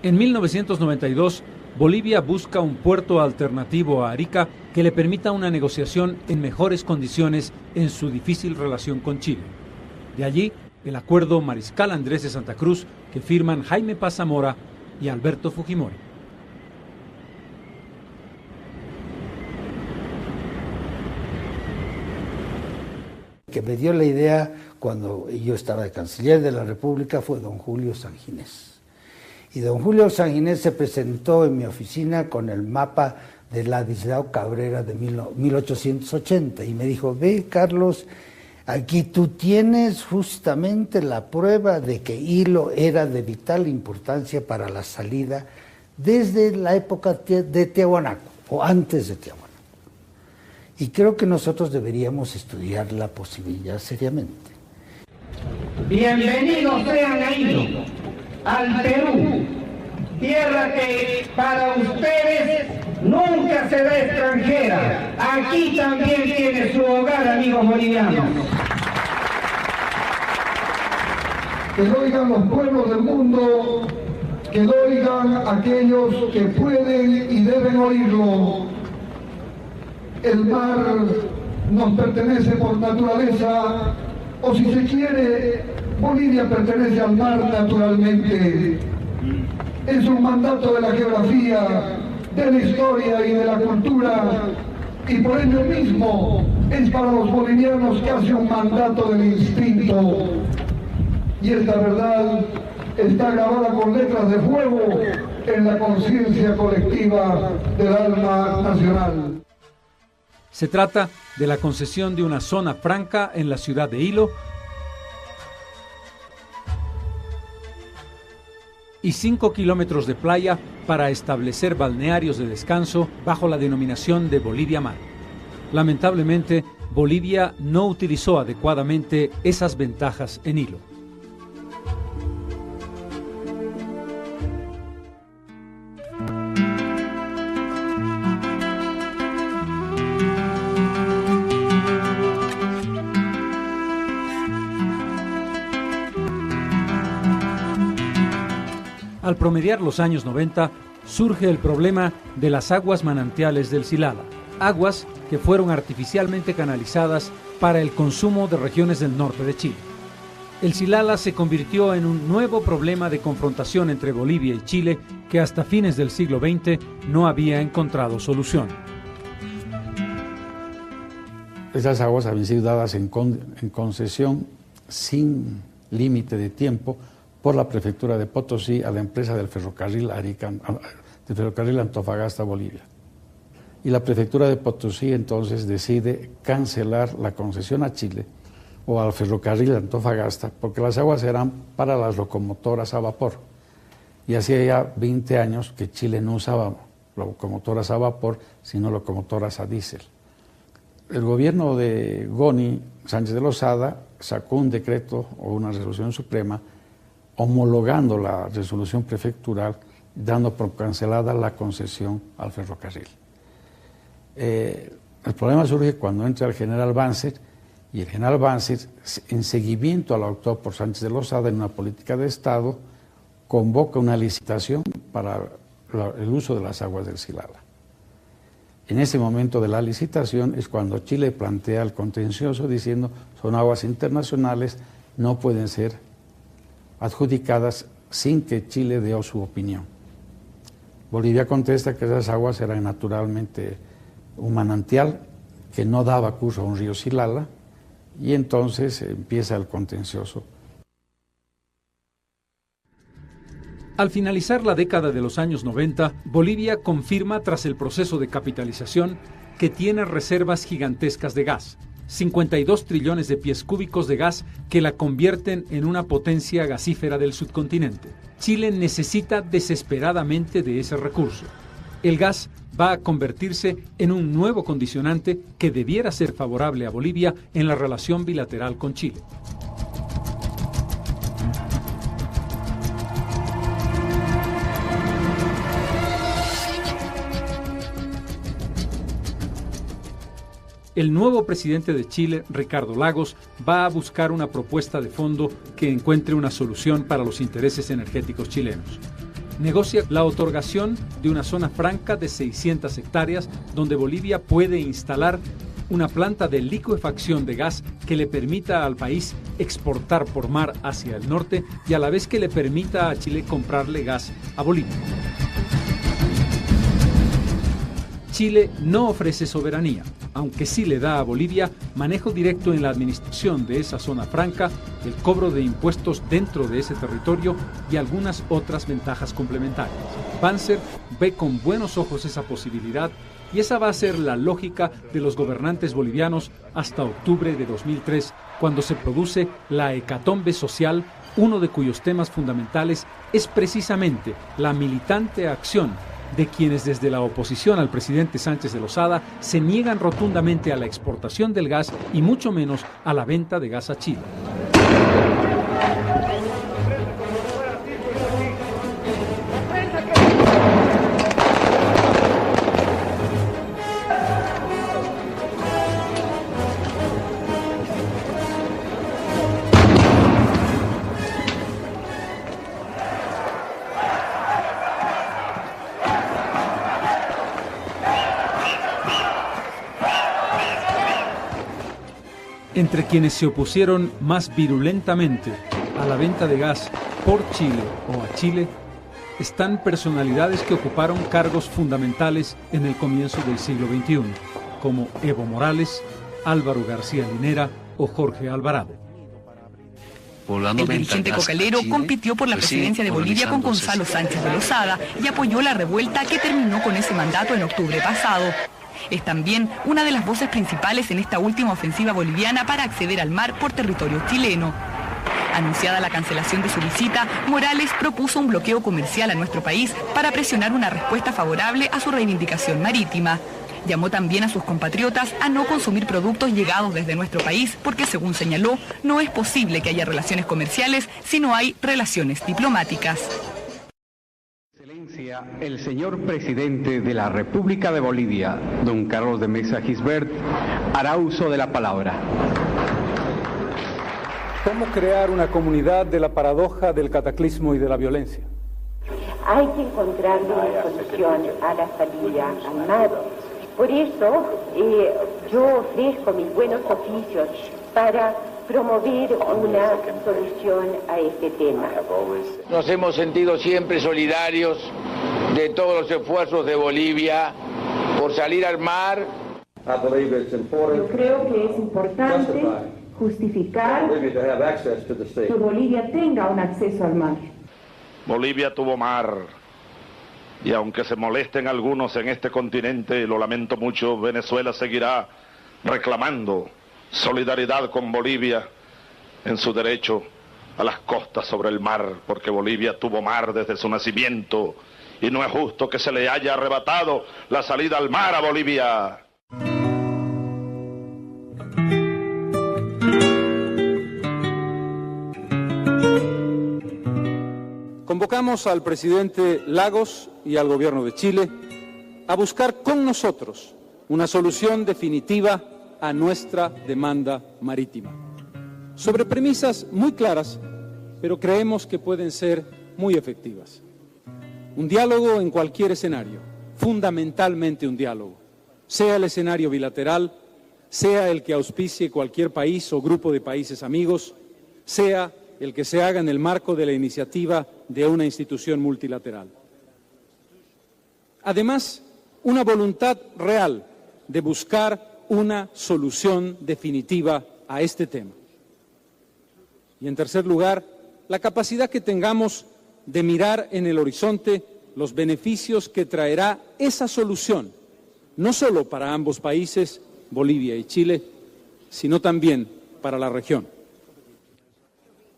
En 1992, Bolivia busca un puerto alternativo a Arica que le permita una negociación en mejores condiciones en su difícil relación con Chile. De allí, el acuerdo Mariscal Andrés de Santa Cruz que firman Jaime Paz Zamora y Alberto Fujimori. Que me dio la idea cuando yo estaba de canciller de la República fue don Julio Sanginés. Y don Julio Sanginés se presentó en mi oficina con el mapa de Ladislao Cabrera de 1880 y me dijo: ve, Carlos, aquí tú tienes justamente la prueba de que Hilo era de vital importancia para la salida desde la época de Tiahuanaco o antes de Tiahuanaco. Y creo que nosotros deberíamos estudiar la posibilidad seriamente. Bienvenidos sean a Hilo, al Perú, tierra que para ustedes nunca será extranjera. Aquí también tiene su hogar, amigos bolivianos. Que lo oigan los pueblos del mundo, que lo oigan aquellos que pueden y deben oírlo. El mar nos pertenece por naturaleza, o si se quiere, Bolivia pertenece al mar naturalmente. Es un mandato de la geografía, de la historia y de la cultura, y por ello mismo es para los bolivianos casi un mandato del instinto. Y esta verdad está grabada con letras de fuego en la conciencia colectiva del alma nacional. Se trata de la concesión de una zona franca en la ciudad de Hilo y 5 kilómetros de playa para establecer balnearios de descanso bajo la denominación de Bolivia Mar. Lamentablemente, Bolivia no utilizó adecuadamente esas ventajas en Hilo. Al promediar los años 90, surge el problema de las aguas manantiales del Silala, aguas que fueron artificialmente canalizadas para el consumo de regiones del norte de Chile. El Silala se convirtió en un nuevo problema de confrontación entre Bolivia y Chile que hasta fines del siglo XX no había encontrado solución. Esas aguas habían sido dadas en concesión sin límite de tiempo por la prefectura de Potosí a la empresa del ferrocarril Antofagasta Bolivia. Y la prefectura de Potosí entonces decide cancelar la concesión a Chile o al ferrocarril Antofagasta porque las aguas eran para las locomotoras a vapor. Y hacía ya 20 años que Chile no usaba locomotoras a vapor, sino locomotoras a diésel. El gobierno de Goni Sánchez de Lozada sacó un decreto o una resolución suprema homologando la resolución prefectural, dando por cancelada la concesión al ferrocarril. El problema surge cuando entra el general Banzer, y el general Banzer, en seguimiento a lo actuado por Sánchez de Lozada en una política de Estado, convoca una licitación para el uso de las aguas del Silala. En ese momento de la licitación es cuando Chile plantea el contencioso diciendo son aguas internacionales, no pueden ser adjudicadas sin que Chile dé su opinión. Bolivia contesta que esas aguas eran naturalmente un manantial que no daba curso a un río Silala y entonces empieza el contencioso. Al finalizar la década de los años 90, Bolivia confirma tras el proceso de capitalización que tiene reservas gigantescas de gas. 52 trillones de pies cúbicos de gas que la convierten en una potencia gasífera del subcontinente. Chile necesita desesperadamente de ese recurso. El gas va a convertirse en un nuevo condicionante que debiera ser favorable a Bolivia en la relación bilateral con Chile. El nuevo presidente de Chile, Ricardo Lagos, va a buscar una propuesta de fondo que encuentre una solución para los intereses energéticos chilenos. Negocia la otorgación de una zona franca de 600 hectáreas donde Bolivia puede instalar una planta de licuefacción de gas que le permita al país exportar por mar hacia el norte y a la vez que le permita a Chile comprarle gas a Bolivia. Chile no ofrece soberanía, aunque sí le da a Bolivia manejo directo en la administración de esa zona franca, el cobro de impuestos dentro de ese territorio y algunas otras ventajas complementarias. Banzer ve con buenos ojos esa posibilidad y esa va a ser la lógica de los gobernantes bolivianos hasta octubre de 2003, cuando se produce la hecatombe social, uno de cuyos temas fundamentales es precisamente la militante acción de quienes desde la oposición al presidente Sánchez de Lozada se niegan rotundamente a la exportación del gas y mucho menos a la venta de gas a Chile. Entre quienes se opusieron más virulentamente a la venta de gas por Chile o a Chile están personalidades que ocuparon cargos fundamentales en el comienzo del siglo XXI, como Evo Morales, Álvaro García Linera o Jorge Alvarado. El dirigente cocalero compitió por la presidencia de Bolivia con Gonzalo Sánchez de Lozada y apoyó la revuelta que terminó con ese mandato en octubre pasado. Es también una de las voces principales en esta última ofensiva boliviana para acceder al mar por territorio chileno. Anunciada la cancelación de su visita, Morales propuso un bloqueo comercial a nuestro país para presionar una respuesta favorable a su reivindicación marítima. Llamó también a sus compatriotas a no consumir productos llegados desde nuestro país porque, según señaló, no es posible que haya relaciones comerciales si no hay relaciones diplomáticas. Excelencia, el señor presidente de la República de Bolivia, don Carlos de Mesa Gisbert, hará uso de la palabra. ¿Cómo crear una comunidad de la paradoja del cataclismo y de la violencia? Hay que encontrar una solución a la salida al mar. Por eso yo ofrezco mis buenos oficios para promover una solución a este tema. Nos hemos sentido siempre solidarios de todos los esfuerzos de Bolivia por salir al mar. Yo creo que es importante justificar que Bolivia tenga un acceso al mar. Bolivia tuvo mar. Y aunque se molesten algunos en este continente, lo lamento mucho, Venezuela seguirá reclamando solidaridad con Bolivia en su derecho a las costas sobre el mar, porque Bolivia tuvo mar desde su nacimiento y no es justo que se le haya arrebatado la salida al mar a Bolivia. Convocamos al presidente Lagos y al gobierno de Chile a buscar con nosotros una solución definitiva a nuestra demanda marítima, sobre premisas muy claras, pero creemos que pueden ser muy efectivas. Un diálogo en cualquier escenario, fundamentalmente un diálogo, sea el escenario bilateral, sea el que auspicie cualquier país o grupo de países amigos, sea el que se haga en el marco de la iniciativa de una institución multilateral. Además, una voluntad real de buscar una solución definitiva a este tema. Y en tercer lugar, la capacidad que tengamos de mirar en el horizonte los beneficios que traerá esa solución, no solo para ambos países, Bolivia y Chile, sino también para la región.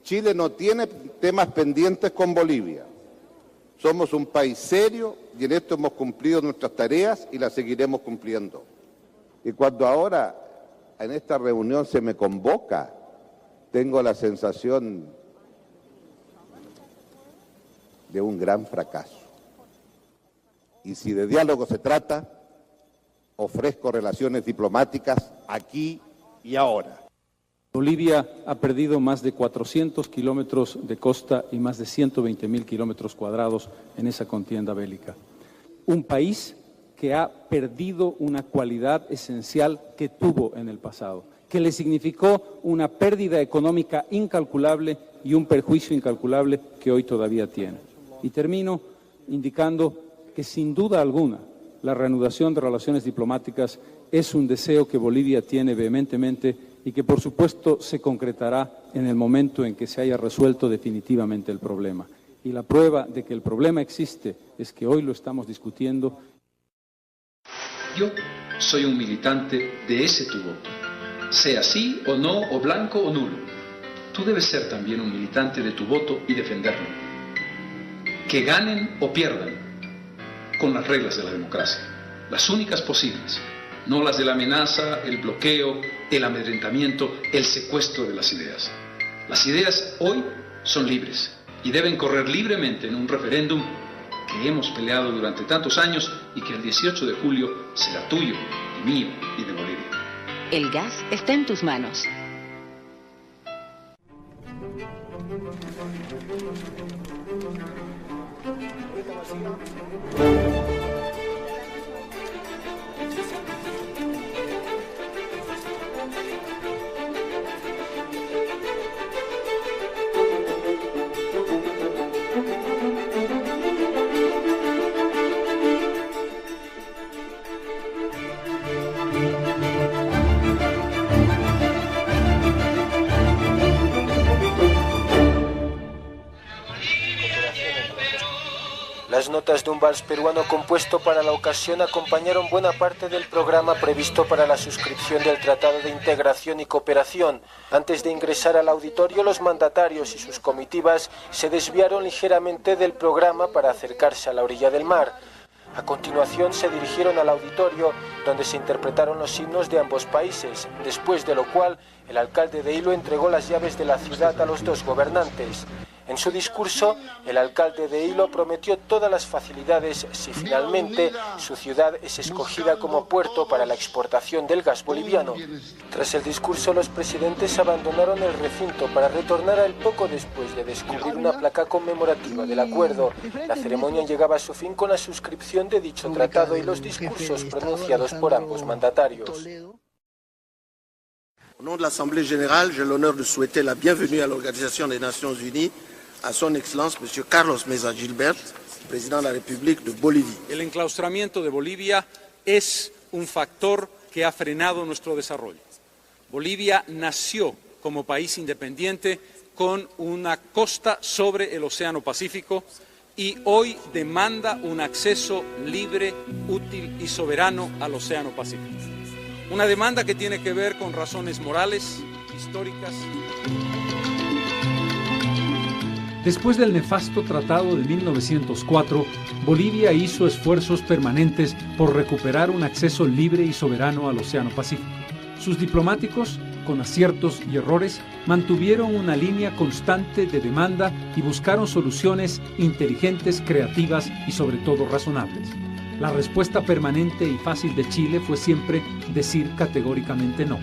Chile no tiene temas pendientes con Bolivia. Somos un país serio y en esto hemos cumplido nuestras tareas y las seguiremos cumpliendo. Y cuando ahora en esta reunión se me convoca, tengo la sensación de un gran fracaso. Y si de diálogo se trata, ofrezco relaciones diplomáticas aquí y ahora. Bolivia ha perdido más de 400 kilómetros de costa y más de 120.000 kilómetros cuadrados en esa contienda bélica. Un país que ha perdido una cualidad esencial que tuvo en el pasado, que le significó una pérdida económica incalculable y un perjuicio incalculable que hoy todavía tiene. Y termino indicando que sin duda alguna la reanudación de relaciones diplomáticas es un deseo que Bolivia tiene vehementemente y que por supuesto se concretará en el momento en que se haya resuelto definitivamente el problema. Y la prueba de que el problema existe es que hoy lo estamos discutiendo. Yo soy un militante de ese tu voto, sea sí o no, o blanco o nulo. Tú debes ser también un militante de tu voto y defenderlo. Que ganen o pierdan, con las reglas de la democracia, las únicas posibles. No las de la amenaza, el bloqueo, el amedrentamiento, el secuestro de las ideas. Las ideas hoy son libres y deben correr libremente en un referéndum que hemos peleado durante tantos años y que el 18 de julio será tuyo y mío y de Bolivia. El gas está en tus manos. Las notas de un vals peruano compuesto para la ocasión acompañaron buena parte del programa previsto para la suscripción del Tratado de Integración y Cooperación. Antes de ingresar al auditorio, los mandatarios y sus comitivas se desviaron ligeramente del programa para acercarse a la orilla del mar. A continuación se dirigieron al auditorio, donde se interpretaron los himnos de ambos países, después de lo cual el alcalde de Hilo entregó las llaves de la ciudad a los dos gobernantes. En su discurso, el alcalde de Hilo prometió todas las facilidades si finalmente su ciudad es escogida como puerto para la exportación del gas boliviano. Tras el discurso, los presidentes abandonaron el recinto para retornar al poco después de descubrir una placa conmemorativa del acuerdo. La ceremonia llegaba a su fin con la suscripción de dicho tratado y los discursos pronunciados por ambos mandatarios. Au nom de l'Assemblée générale, j'ai l'honneur de souhaiter la bienvenue à l'Organisation des Nations Unies à son Excellence M. Carlos Mesa Gilbert, président de la République de Bolivie. El enclaustramiento de Bolivia es un factor que ha frenado nuestro desarrollo. Bolivia nació como país independiente con una costa sobre el Océano Pacífico y hoy demanda un acceso libre, útil y soberano al Océano Pacífico. Una demanda que tiene que ver con razones morales, históricas. Después del nefasto Tratado de 1904, Bolivia hizo esfuerzos permanentes por recuperar un acceso libre y soberano al Océano Pacífico. Sus diplomáticos, con aciertos y errores, mantuvieron una línea constante de demanda y buscaron soluciones inteligentes, creativas y sobre todo razonables. La respuesta permanente y fácil de Chile fue siempre decir categóricamente no.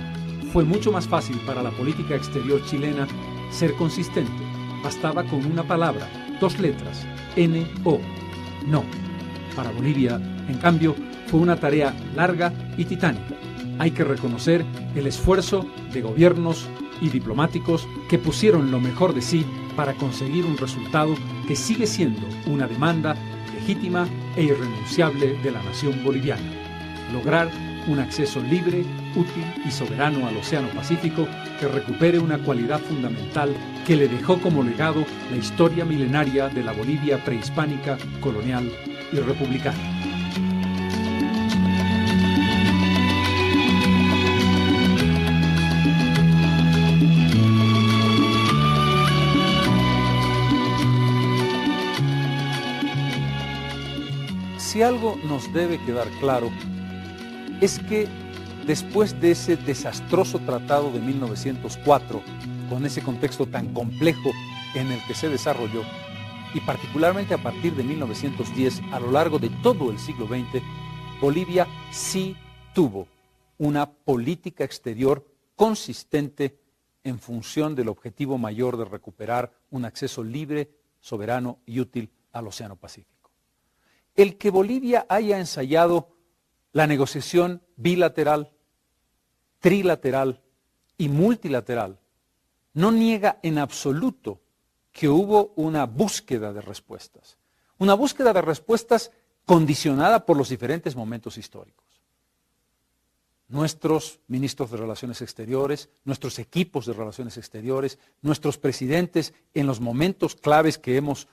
Fue mucho más fácil para la política exterior chilena ser consistente. Bastaba con una palabra, 2 letras, N-O, no. Para Bolivia, en cambio, fue una tarea larga y titánica. Hay que reconocer el esfuerzo de gobiernos y diplomáticos que pusieron lo mejor de sí para conseguir un resultado que sigue siendo una demanda legítima e irrenunciable de la nación boliviana. Lograr un acceso libre, útil y soberano al Océano Pacífico que recupere una cualidad fundamental que le dejó como legado la historia milenaria de la Bolivia prehispánica, colonial y republicana. Si algo nos debe quedar claro es que después de ese desastroso tratado de 1904, con ese contexto tan complejo en el que se desarrolló, y particularmente a partir de 1910, a lo largo de todo el siglo XX, Bolivia sí tuvo una política exterior consistente en función del objetivo mayor de recuperar un acceso libre, soberano y útil al Océano Pacífico. El que Bolivia haya ensayado la negociación bilateral, trilateral y multilateral no niega en absoluto que hubo una búsqueda de respuestas. Una búsqueda de respuestas condicionada por los diferentes momentos históricos. Nuestros ministros de Relaciones Exteriores, nuestros equipos de Relaciones Exteriores, nuestros presidentes en los momentos claves que hemos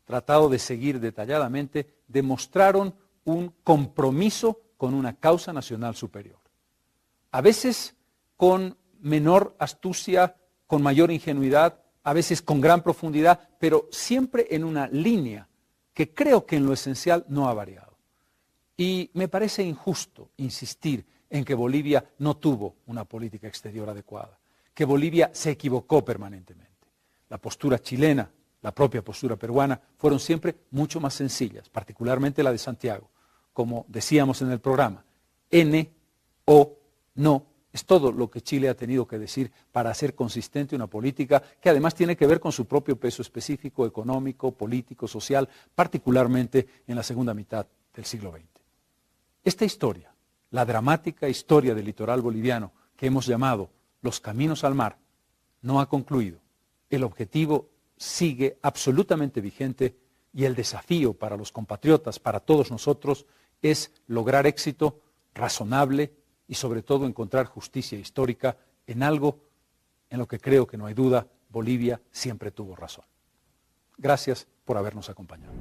tratado de seguir detalladamente, demostraron un compromiso con una causa nacional superior. A veces con menor astucia, con mayor ingenuidad, a veces con gran profundidad, pero siempre en una línea que creo que en lo esencial no ha variado. Y me parece injusto insistir en que Bolivia no tuvo una política exterior adecuada, que Bolivia se equivocó permanentemente. La postura chilena, la propia postura peruana, fueron siempre mucho más sencillas, particularmente la de Santiago. Como decíamos en el programa, N, O, no, es todo lo que Chile ha tenido que decir para hacer consistente una política que además tiene que ver con su propio peso específico, económico, político, social, particularmente en la segunda mitad del siglo XX. Esta historia, la dramática historia del litoral boliviano que hemos llamado Los Caminos al Mar, no ha concluido. El objetivo sigue absolutamente vigente y el desafío para los compatriotas, para todos nosotros, es lograr éxito razonable y sobre todo encontrar justicia histórica en algo en lo que creo que no hay duda, Bolivia siempre tuvo razón. Gracias por habernos acompañado.